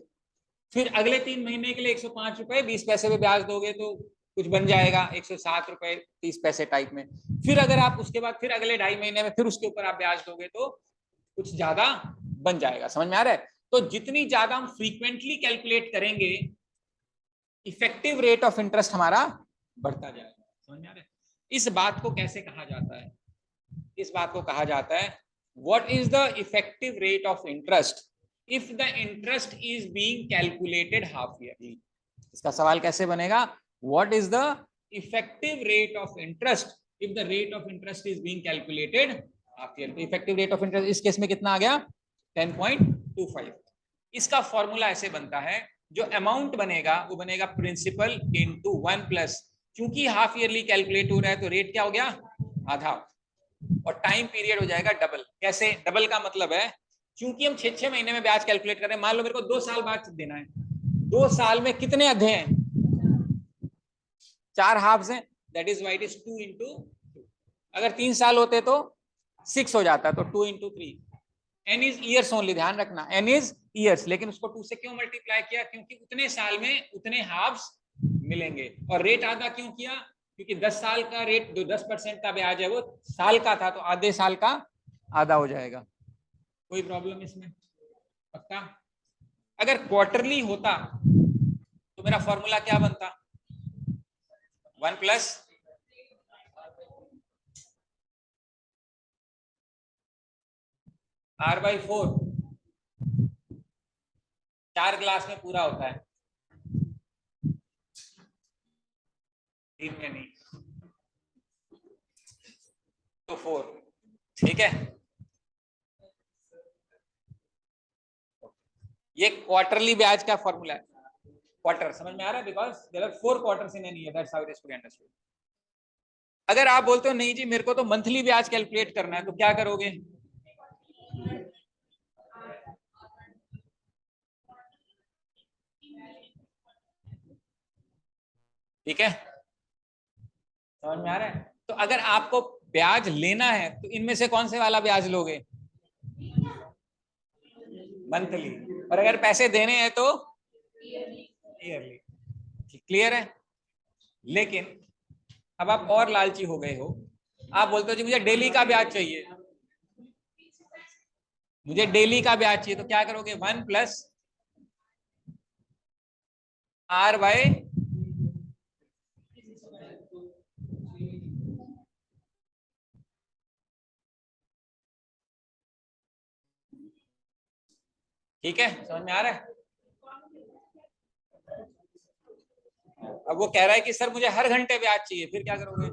फिर अगले 3 महीने के लिए 105 रुपए 20 पैसे पे ब्याज दोगे तो कुछ बन जाएगा 107 रुपए 30 पैसे टाइप में। फिर अगर आप उसके बाद फिर अगले 2.5 महीने में फिर उसके ऊपर आप ब्याज दोगे तो कुछ ज्यादा बन जाएगा। समझ में आ रहा है? तो जितनी ज्यादा हम फ्रीक्वेंटली कैलकुलेट करेंगे इफेक्टिव रेट ऑफ इंटरेस्ट हमारा बढ़ता जाएगा। समझ में आ रहा है? इस बात को कैसे कहा जाता है? इस बात को कहा जाता है what is the effective rate of interest if the interest is being calculated half yearly. इसका सवाल कैसे बनेगा? What is the effective rate of interest if the rate of interest is being calculated half year. तो effective rate of interest इस case में कितना आ गया? 10.25। इसका फॉर्मूला ऐसे बनता है, जो अमाउंट बनेगा वो बनेगा प्रिंसिपल इनटू 1+, क्योंकि हाफ ईयरली कैलकुलेट हो रहा है तो रेट क्या हो गया? आधा, और टाइम पीरियड हो जाएगा डबल। कैसे डबल? का मतलब है क्योंकि हम 6-6 महीने में ब्याज कैलकुलेट कर रहे हैं, मान लो मेरे को 2 साल बाद देना है, 2 साल में कितने अध्याय हैं? 4 हाफ्स हैं, that is why it is 2 into 2। अगर 3 साल होते तो 6 हो जाता, तो 2 into 3। n is years only, ध्यान रखना n इज ईयर्स, लेकिन उसको 2 से क्यों मल्टीप्लाई किया? क्योंकि उतने साल में उतने हाफ्स मिलेंगे। और रेट आधा क्यों किया? क्योंकि 10 साल का रेट जो 10% का ब्याज है वो साल का था, तो आधे साल का आधा हो जाएगा। कोई प्रॉब्लम इसमें? पक्का? अगर क्वार्टरली होता तो मेरा फॉर्मूला क्या बनता? 1+ R/4। 4 ग्लास में पूरा होता है, 3 में नहीं, तो 4। ठीक है, ये क्वार्टरली ब्याज का फॉर्मूला है। क्वार्टर समझ में आ रहा है? Because there are 4 quarters in an year, that's how it is to be understood. अगर आप बोलते हो नहीं जी मेरे को तो मंथली ब्याज कैलकुलेट करना है, तो क्या करोगे? ठीक है, समझ में आ रहा है? तो अगर आपको ब्याज लेना है तो इनमें से कौन से वाला ब्याज लोगे? मंथली। और अगर पैसे देने हैं तो ईयरली। क्लियर है? लेकिन अब आप और लालची हो गए हो, आप बोलते हो जी मुझे डेली का ब्याज चाहिए, मुझे डेली का ब्याज चाहिए, तो क्या करोगे? 1+ R/, ठीक है, समझ में आ रहा है? अब वो कह रहा है कि सर मुझे हर घंटे ब्याज चाहिए, फिर क्या करोगे?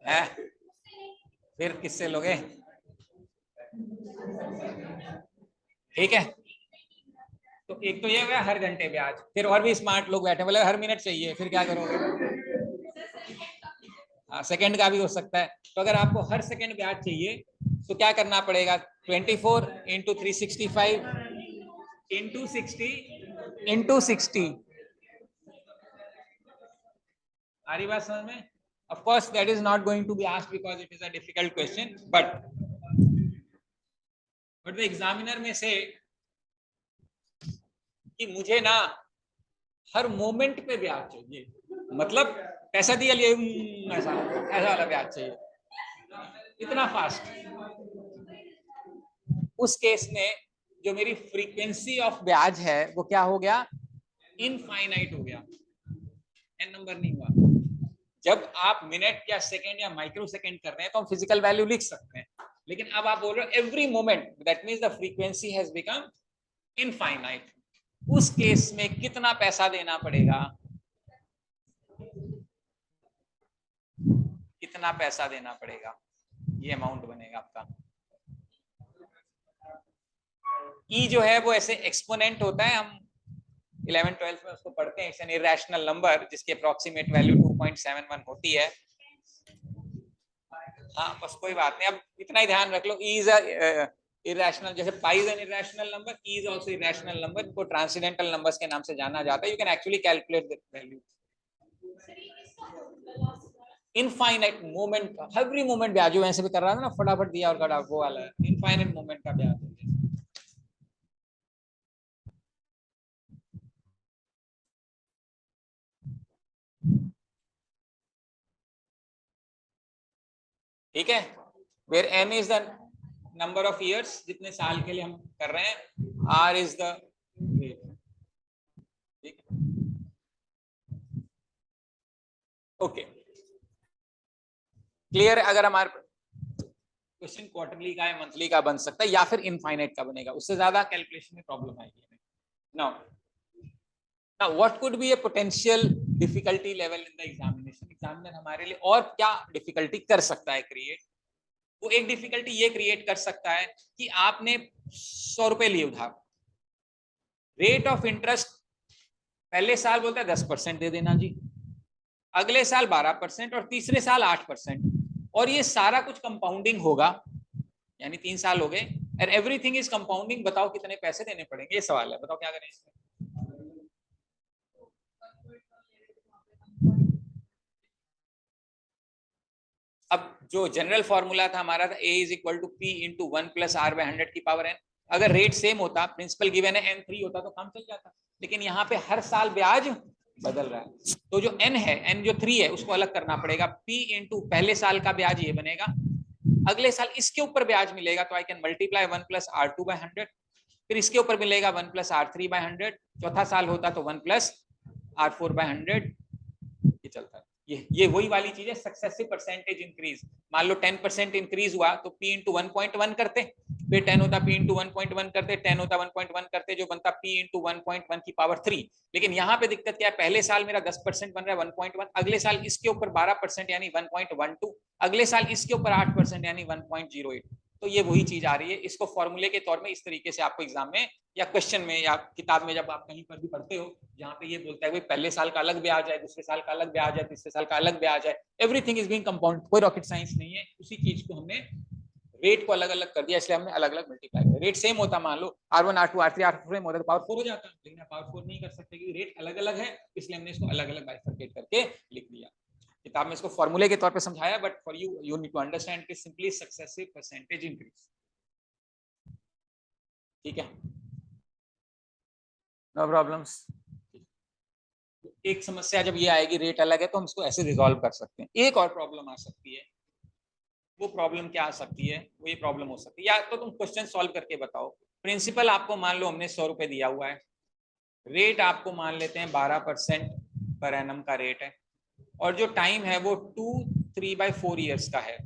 है? फिर किससे लोगे? ठीक है, तो एक तो ये हो गया हर घंटे ब्याज, फिर और भी स्मार्ट लोग बैठे बोले हर मिनट चाहिए, फिर क्या करोगे? सेकंड का भी हो सकता है। तो अगर आपको हर सेकंड ब्याज चाहिए तो क्या करना पड़ेगा? 24 into 365 into 60 into 60। आ रही बात समझ में? Of course that is not going to be asked because it is a difficult question, but the examiner may say कि मुझे ना हर मोमेंट पे ब्याज चाहिए, मतलब पैसा दिया लिए ऐसा ऐसा वाला ब्याज चाहिए, इतना फास्ट। उस केस में जो मेरी फ्रीक्वेंसी ऑफ ब्याज है वो क्या हो गया? इनफाइनाइट हो गया, एन नंबर नहीं हुआ। जब आप मिनट या सेकंड या माइक्रो सेकंड कर रहे हैं तो हम फिजिकल वैल्यू लिख सकते हैं, लेकिन अब आप बोल रहे हो every moment, that means the frequency has become infinite. उस केस में कितना पैसा देना पड़ेगा? कितना पैसा देना पड़ेगा? ये अमाउंट बनेगा आपका। ई जो है वो ऐसे एक्सपोनेंट होता है, हम 11th-12th में उसको पढ़ते हैं, इट्स एन इरेशनल नंबर जिसकी अप्रोक्सीमेट वैल्यू 2.71 होती है। हाँ बस कोई बात नहीं, अब इतना ही ध्यान रख लो, ई इज इरेशनल, जैसे pi is an irrational number, E is also irrational number, को ट्रांसेंडेंटल नंबर्स के नाम से जाना जाता है। You can actually calculate the value. Infinite moment, every moment ब्याज, जो ऐसे भी कर रहा था ना, फटाफट दिया और गड़ा, वो वाला है इनफाइनाइट मोमेंट का ब्याज। ठीक है, where n is the number of years, जितने साल के लिए हम कर रहे हैं, r इज द रेट। ठीक है, ओके क्लियर। अगर हमारे क्वेश्चन क्वार्टरली का है, मंथली का बन सकता है, या फिर इनफाइनाइट का बनेगा, उससे ज्यादा कैलकुलेशन में प्रॉब्लम आएगी। Now what could be A potential difficulty level in the examination, examiner हमारे लिए और क्या डिफिकल्टी कर सकता है क्रिएट। वो एक डिफिकल्टी ये क्रिएट कर सकता है कि आपने 100 रुपए लिए उधार, रेट ऑफ इंटरेस्ट पहले साल बोलता है 10% दे देना जी, अगले साल 12% और तीसरे साल 8%, और ये सारा कुछ कंपाउंडिंग होगा, यानी 3 साल हो गए, और एवरीथिंग इज कंपाउंडिंग। बताओ कितने पैसे देने पड़ेंगे, ये सवाल है, बताओ क्या करें इसमें। अब जो जनरल फॉर्मूला था हमारा था, a is equal to P into 1+r/100 की पावर n। अगर रेट सेम होता, प्रिंसिपल गिवन है n3 होता तो काम चल जाता, लेकिन यहाँ पे हर साल ब्याज बदल रहा है, तो जो n है, n जो 3 है, उसको अलग करना पड़ेगा। p इंटू पहले साल का ब्याज ये बनेगा, अगले साल इसके ऊपर ब्याज मिलेगा तो आई कैन मल्टीप्लाई 1+r2/100, फिर इसके ऊपर मिलेगा 1+r3/100, चौथा साल होता तो 1+r4/100, ये चलता है। ये वही वाली चीज है, सक्सेसिव परसेंटेज इंक्रीज। मान लो 10% इंक्रीज हुआ तो p इंटू 1.1 करते, फिर 10 होता p इंटू 1.1 करते, 10 होता 1.1 करते, जो बनता p इंटू 1.1 की पावर 3। लेकिन यहाँ पे दिक्कत क्या है, पहले साल मेरा 10% बन रहा है 1.1, अगले साल इसके ऊपर 12% यानी 1.12, अगले साल इसके ऊपर 8% यानी 1.08। तो ये वही चीज आ रही है, इसको फॉर्मूले के तौर में इस तरीके से आपको एग्जाम में या क्वेश्चन में या किताब में जब आप कहीं पर भी पढ़ते हो, जहां पे ये बोलता है भाई पहले साल का अलग ब्याज है, दूसरे साल का अलग ब्याज है, तीसरे साल का अलग ब्याज है, एवरीथिंग इज बीइंग कंपाउंड, कोई रॉकेट साइंस नहीं है। उसी चीज को हमने रेट को अलग अलग कर दिया, इसलिए हमने अलग अलग मल्टीप्लाई किया। रेट सेम होता, मान लो R1 R2 R3 R4 same होता तो पावर 4 हो जाता, लेकिन पावर 4 नहीं कर सकते क्योंकि रेट अलग अलग है, इसलिए हमने इसको अलग अलग बाइफरकेट करके लिख दिया। किताब में इसको फॉर्मूले के तौर पे समझाया, but for you you need to understand कि सिंपली सक्सेसिव परसेंटेज इंक्रीज। ठीक है, नो प्रॉब्लम्स। एक समस्या जब ये आएगी रेट अलग है तो हम इसको ऐसे रिजॉल्व कर सकते हैं। एक और प्रॉब्लम आ सकती है, वो प्रॉब्लम क्या आ सकती है, वो ये प्रॉब्लम हो सकती है, या तो तुम क्वेश्चन सॉल्व करके बताओ। प्रिंसिपल आपको मान लो हमने 100 रुपए दिया हुआ है, रेट आपको मान लेते हैं 12% पर एनम का रेट है, और जो टाइम है वो 2 3/4 ईयर्स का है।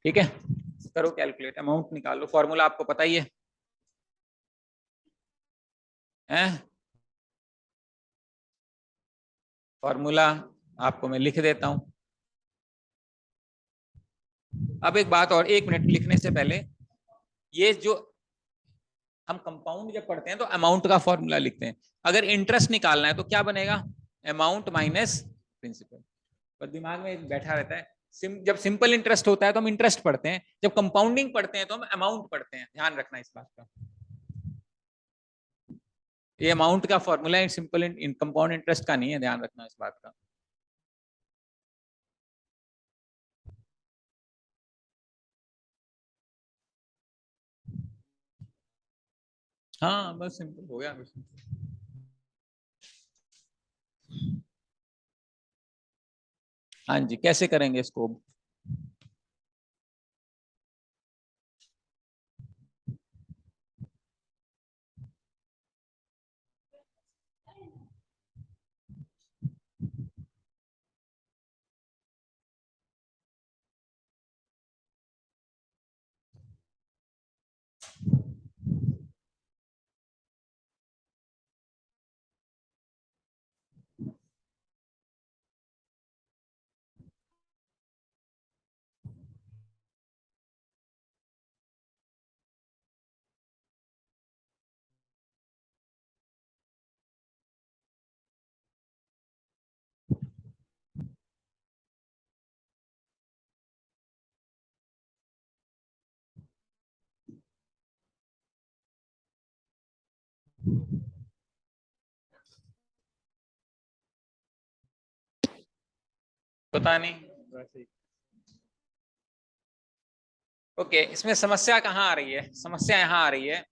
ठीक है, करो कैलकुलेट, अमाउंट निकालो, फॉर्मूला आपको पता ही है? फॉर्मूला आपको मैं लिख देता हूं। अब एक बात और, 1 मिनट लिखने से पहले, ये जो हम कंपाउंड जब पढ़ते हैं तो अमाउंट का फॉर्मूला लिखते हैं, अगर इंटरेस्ट निकालना है तो क्या बनेगा, अमाउंट माइनस प्रिंसिपल। पर दिमाग में बैठा रहता है, जब सिंपल इंटरेस्ट होता है तो हम इंटरेस्ट पढ़ते हैं, जब कंपाउंडिंग पढ़ते हैं तो हम अमाउंट पढ़ते हैं, ध्यान रखना इस बात का। ये अमाउंट का फॉर्मूला है, सिंपल कंपाउंड इंटरेस्ट का नहीं है, ध्यान रखना इस बात का। हाँ बस सिंपल हो गया बस। हाँ जी, कैसे करेंगे इसको? पता नहीं, वैसे ही ओके, इसमें समस्या कहाँ आ रही है? समस्या यहाँ आ रही है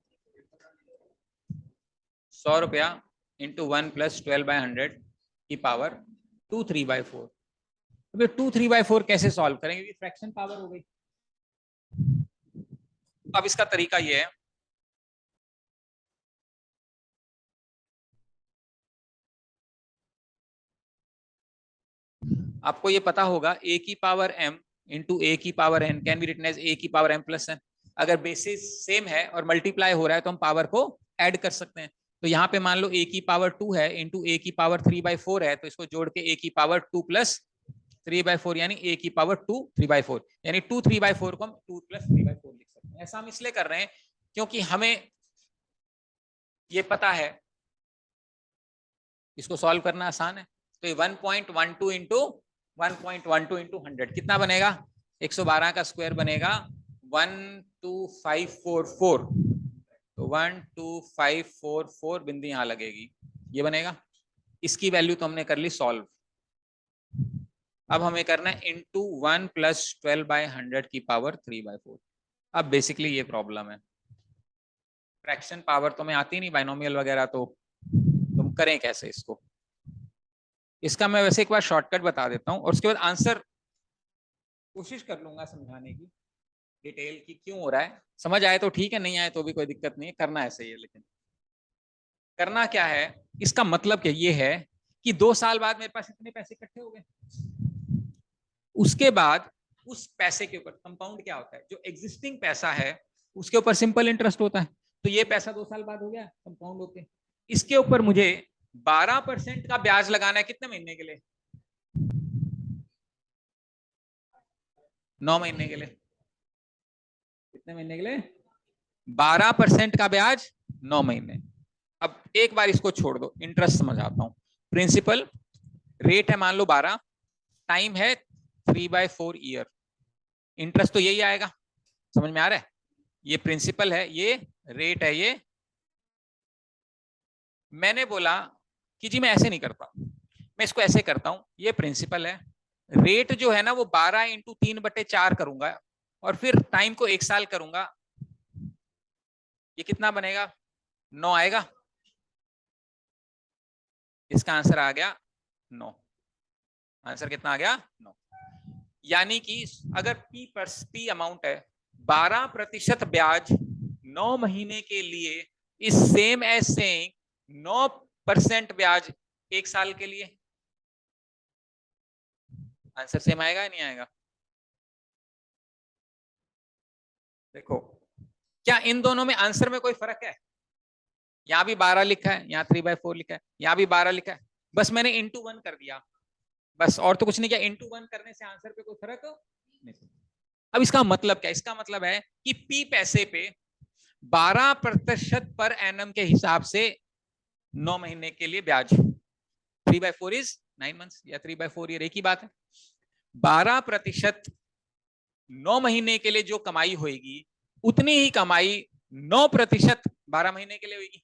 100 रुपया इंटू 1 + 12/100 की पावर 2 3/4। अब ये 2 3/4 कैसे सॉल्व करेंगे? ये फ्रैक्शन पावर हो गई। अब इसका तरीका ये है, आपको ये पता होगा a की पावर m इंटू a की power n can be written as a की पावर m + n। अगर बेसिस सेम है और मल्टीप्लाई हो रहा है तो हम पावर को ऐड कर सकते हैं। तो यहाँ पे मान लो a की पावर 2 है इंटू a की पावर 3/4 है, तो इसको जोड़ के a की पावर 2 + 3/4 यानी a की पावर 2 3/4 यानी 2 3/4 को हम 2 + 3/4 लिख सकते हैं। ऐसा हम इसलिए कर रहे हैं क्योंकि हमें ये पता है, इसको सॉल्व करना आसान है। तो ये 1.12 इंटू 1.12 इंटू 100 कितना बनेगा? 112 का स्क्वायर बनेगा 12544। तो 12544 बिंदी यहां लगेगी, ये बनेगा। इसकी वैल्यू तो हमने कर ली सॉल्व। अब हमें करना है इंटू 1 + 12/100 की पावर 3/4। अब बेसिकली ये प्रॉब्लम है, फ्रैक्शन पावर तो हमें आती नहीं, बाइनोमियल वगैरह, तो तुम करें कैसे इसको? इसका मैं वैसे एक बार शॉर्टकट बता देता हूं और उसके बाद आंसर कोशिश कर लूंगा समझाने की डिटेल की क्यों हो रहा है। समझ आए तो ठीक है, नहीं आए तो भी कोई दिक्कत नहीं है, करना ऐसे ही है। लेकिन करना क्या है, इसका मतलब क्या ये है कि 2 साल बाद मेरे पास इतने पैसे इकट्ठे हो गए, उसके बाद उस पैसे के ऊपर कंपाउंड क्या होता है, जो एग्जिस्टिंग पैसा है उसके ऊपर सिंपल इंटरेस्ट होता है। तो ये पैसा 2 साल बाद हो गया कंपाउंड होके, इसके ऊपर मुझे 12% का ब्याज लगाना है। कितने महीने के लिए? 9 महीने के लिए। कितने महीने के लिए? 12% का ब्याज 9 महीने। अब एक बार इसको छोड़ दो, इंटरेस्ट समझ आता हूं। प्रिंसिपल रेट है मान लो 12, टाइम है 3/4 ईयर, इंटरेस्ट तो यही आएगा। समझ में आ रहा है? ये प्रिंसिपल है, ये रेट है। ये मैंने बोला कि जी मैं ऐसे नहीं करता, मैं इसको ऐसे करता हूं। ये प्रिंसिपल है, रेट जो है ना वो 12 इंटू 3/4 करूंगा और फिर टाइम को 1 साल करूंगा। ये कितना बनेगा? 9 आएगा। इसका आंसर आ गया 9। आंसर कितना आ गया? 9। यानी कि अगर पी अमाउंट है 12% ब्याज 9 महीने के लिए, इज सेम एज सेइंग 9% ब्याज 1 साल के लिए। आंसर सेम आएगा या नहीं आएगा? देखो, क्या इन दोनों में आंसर में कोई फर्क है? यहां भी 12 लिखा है, यहाँ 3/4 लिखा है, यहां भी 12 लिखा है, बस मैंने इंटू 1 कर दिया, बस और तो कुछ नहीं किया। इंटू 1 करने से आंसर पे कोई फर्क नहीं। अब इसका मतलब क्या? इसका मतलब है कि पी पैसे पे 12% पर एनम के हिसाब से 9 महीने के लिए ब्याज, 3/4 इज 9 मंथ्स या 3/4 ईयर, एक ही बात है। 12% 9 महीने के लिए जो कमाई होगी उतनी ही कमाई 9% 12 महीने के लिए होगी।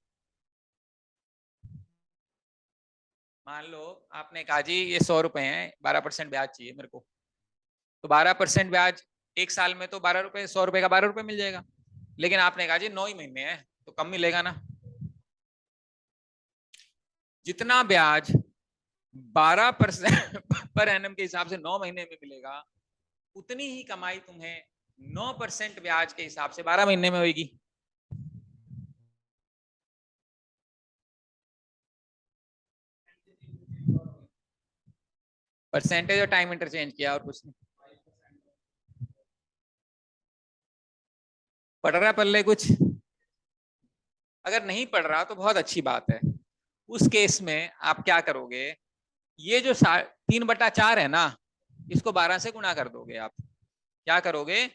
मान लो आपने कहा जी ये 100 रुपए हैं, 12% ब्याज चाहिए मेरे को, तो 12% ब्याज 1 साल में तो 12 रुपए, 100 रुपए का 12 रुपए मिल जाएगा। लेकिन आपने कहा जी 9 ही महीने हैं तो कम मिलेगा ना। जितना ब्याज 12% पर एनम के हिसाब से 9 महीने में मिलेगा, उतनी ही कमाई तुम्हें 9% ब्याज के हिसाब से 12 महीने में होगी। परसेंटेज और टाइम इंटरचेंज किया और कुछ नहीं। पढ़ रहा है पल्ले कुछ? अगर नहीं पढ़ रहा तो बहुत अच्छी बात है। उस केस में आप क्या करोगे, ये जो 3/4 है ना, इसको 12 से गुणा कर दोगे। आप क्या करोगे?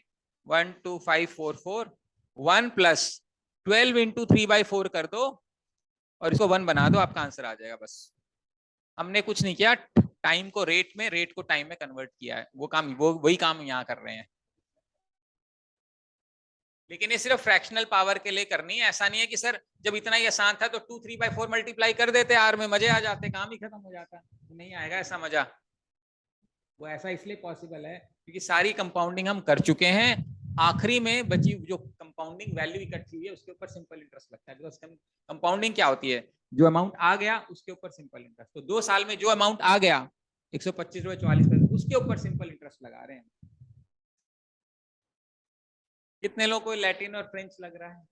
12544 1 + 12 इंटू 3/4 कर दो और इसको 1 बना दो, आपका आंसर आ जाएगा। बस हमने कुछ नहीं किया, टाइम को रेट में, रेट को टाइम में कन्वर्ट किया है। वो काम, वो वही काम यहाँ कर रहे हैं। लेकिन ये सिर्फ फ्रैक्शनल पावर के लिए करनी है। ऐसा नहीं है कि सर जब इतना ही आसान था तो 2 3/4 मल्टीप्लाई कर देते आर में, मजे आ जाते, काम ही खत्म हो जाता। नहीं आएगा ऐसा मजा। वो ऐसा इसलिए पॉसिबल है क्योंकि सारी कंपाउंडिंग हम कर चुके हैं। आखिरी में बची जो कंपाउंडिंग वैल्यू इकट्ठी हुई है उसके ऊपर सिंपल इंटरेस्ट लगता है। बिकॉज कंपाउंडिंग क्या होती है, जो अमाउंट आ गया उसके ऊपर सिंपल इंटरेस्ट। तो 2 साल में जो अमाउंट आ गया 125 रुपए 44 पैसे, उसके ऊपर सिंपल इंटरेस्ट लगा रहे हैं। कितने लोगों को लैटिन और फ्रेंच लग रहा है?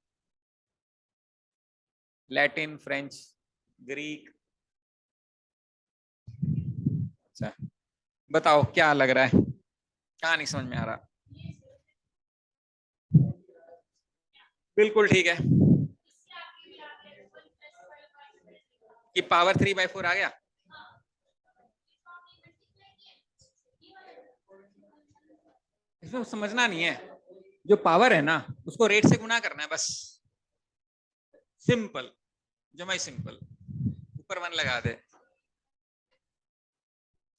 Latin, French, Greek. अच्छा, बताओ क्या लग रहा है, क्या नहीं समझ में आ रहा? बिल्कुल ठीक है कि पावर 3/4 आ गया। इसमें समझना नहीं है, जो पावर है ना उसको रेट से गुना करना है बस, सिंपल, जमा सिंपल, ऊपर 1 लगा दे।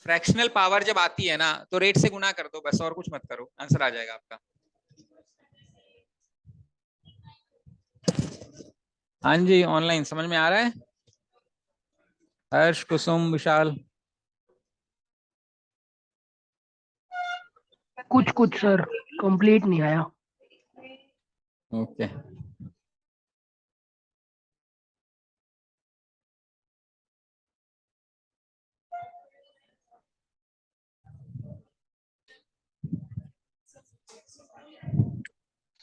फ्रैक्शनल पावर जब आती है ना तो रेट से गुना कर दो बस, और कुछ मत करो, आंसर आ जाएगा आपका। हाँ जी, ऑनलाइन समझ में आ रहा है? हर्ष, कुसुम, विशाल। कुछ कुछ सर, कंप्लीट नहीं आया। ओके।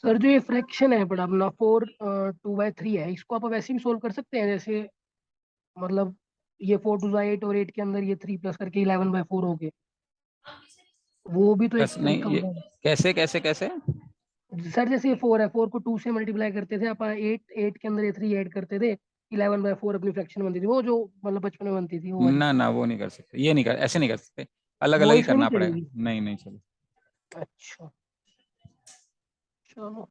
सर जो ये फ्रैक्शन है बड़ा अपना 4/2/3 है, इसको आप वैसे भी सोल्व कर सकते हैं जैसे, मतलब ये 4 2 8 और 8 के अंदर ये 3 प्लस करके 11/4 हो गए, वो भी तो एक बस नहीं, तरीका ये होगा। कैसे कैसे कैसे? सर जैसे ये 4 है, 4 को 2 से मल्टीप्लाई करते थे अपन, 8 के अंदर ये 3 ऐड करते थे, 11/4 अपनी फ्रैक्शन बनती थी, वो जो मतलब बचपन में बनती थी वो वाली। ना ना, वो नहीं कर सकते, ये नहीं कर, ऐसे नहीं कर सकते, अलग अलग वो ही इसमें नहीं करना पड़ेगा। चलेगी। नहीं नहीं, चलो अच्छा, चलो।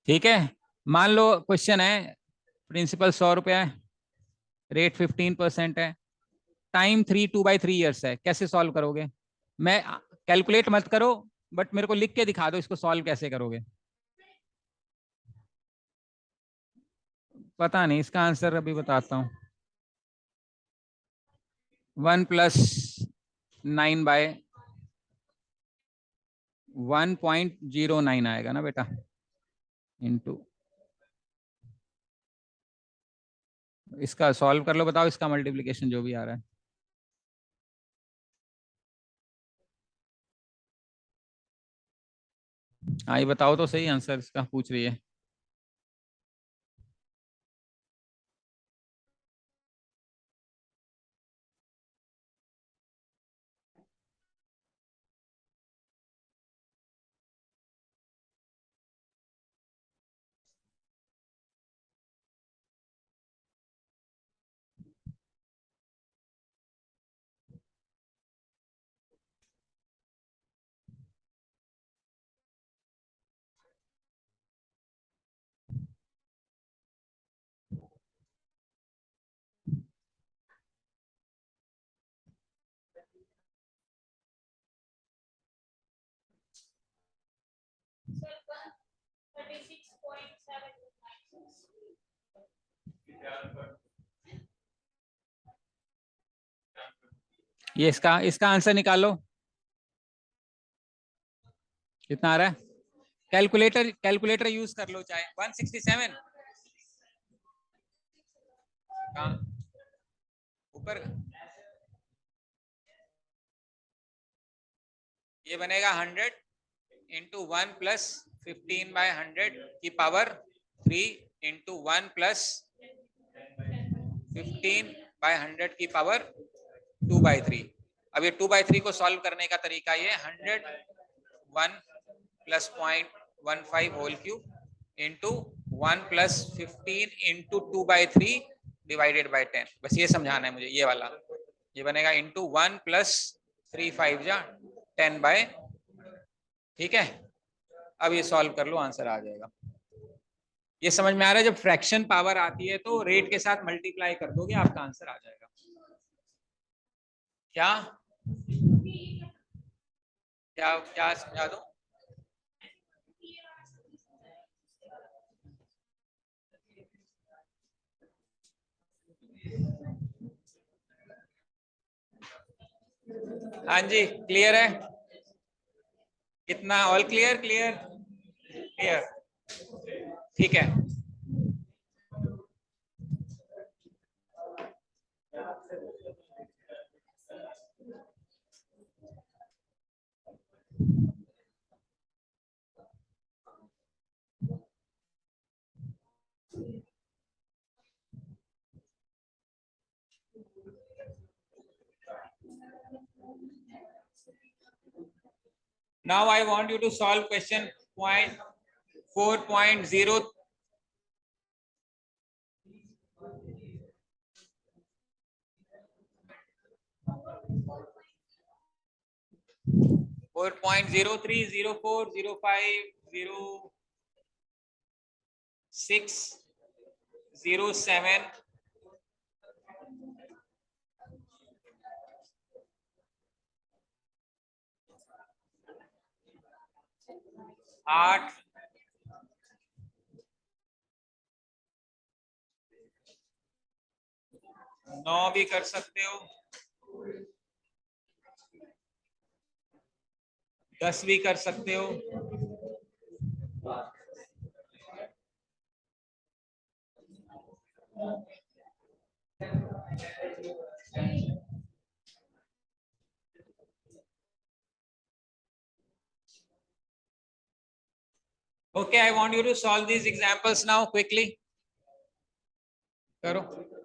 ठीक है। मान लो क्वेश्चन है, प्रिंसिपल 100 रुपया है, रेट 15% है, टाइम 2/3 ईयर्स है, कैसे सॉल्व करोगे? मैं कैलकुलेट मत करो, बट मेरे को लिख के दिखा दो इसको सॉल्व कैसे करोगे। पता नहीं, इसका आंसर अभी बताता हूँ। 1+9/1.09 आएगा ना बेटा, इंटू, इसका सॉल्व कर लो, बताओ इसका मल्टीप्लीकेशन जो भी आ रहा है। हाँ, ये बताओ तो सही, आंसर इसका पूछ रही है। ये इसका इसका आंसर निकालो, कितना आ रहा है? कैलकुलेटर कैलकुलेटर यूज कर लो, चाहे 167 कहाँ ऊपर, ये बनेगा 100 × 1 + 15/100 की पावर 3 × 1+15/100 की पावर 2/3। अब ये 2/3 को सॉल्व करने का तरीका ये 101 + 0.15 होल क्यूब इंटू 1+15 × 2/3 / 10, बस ये समझाना है मुझे, ये वाला, ये बनेगा इंटू 1+3 5 जा 10/, ठीक है। अब ये सॉल्व कर लो, आंसर आ जाएगा। ये समझ में आ रहा है, जब फ्रैक्शन पावर आती है तो रेट के साथ मल्टीप्लाई कर दोगे, आपका आंसर आ जाएगा। क्या क्या क्या समझा दो? हाँ जी, क्लियर है। इतना ऑल क्लियर? क्लियर क्लियर, ठीक है। Now I want you to solve question point 4.0. Four point 03, 04, 05, 06, 07, 8, 9 भी कर सकते हो, 10 भी कर सकते हो, 'Okay, I want you to solve these examples now quickly. करो।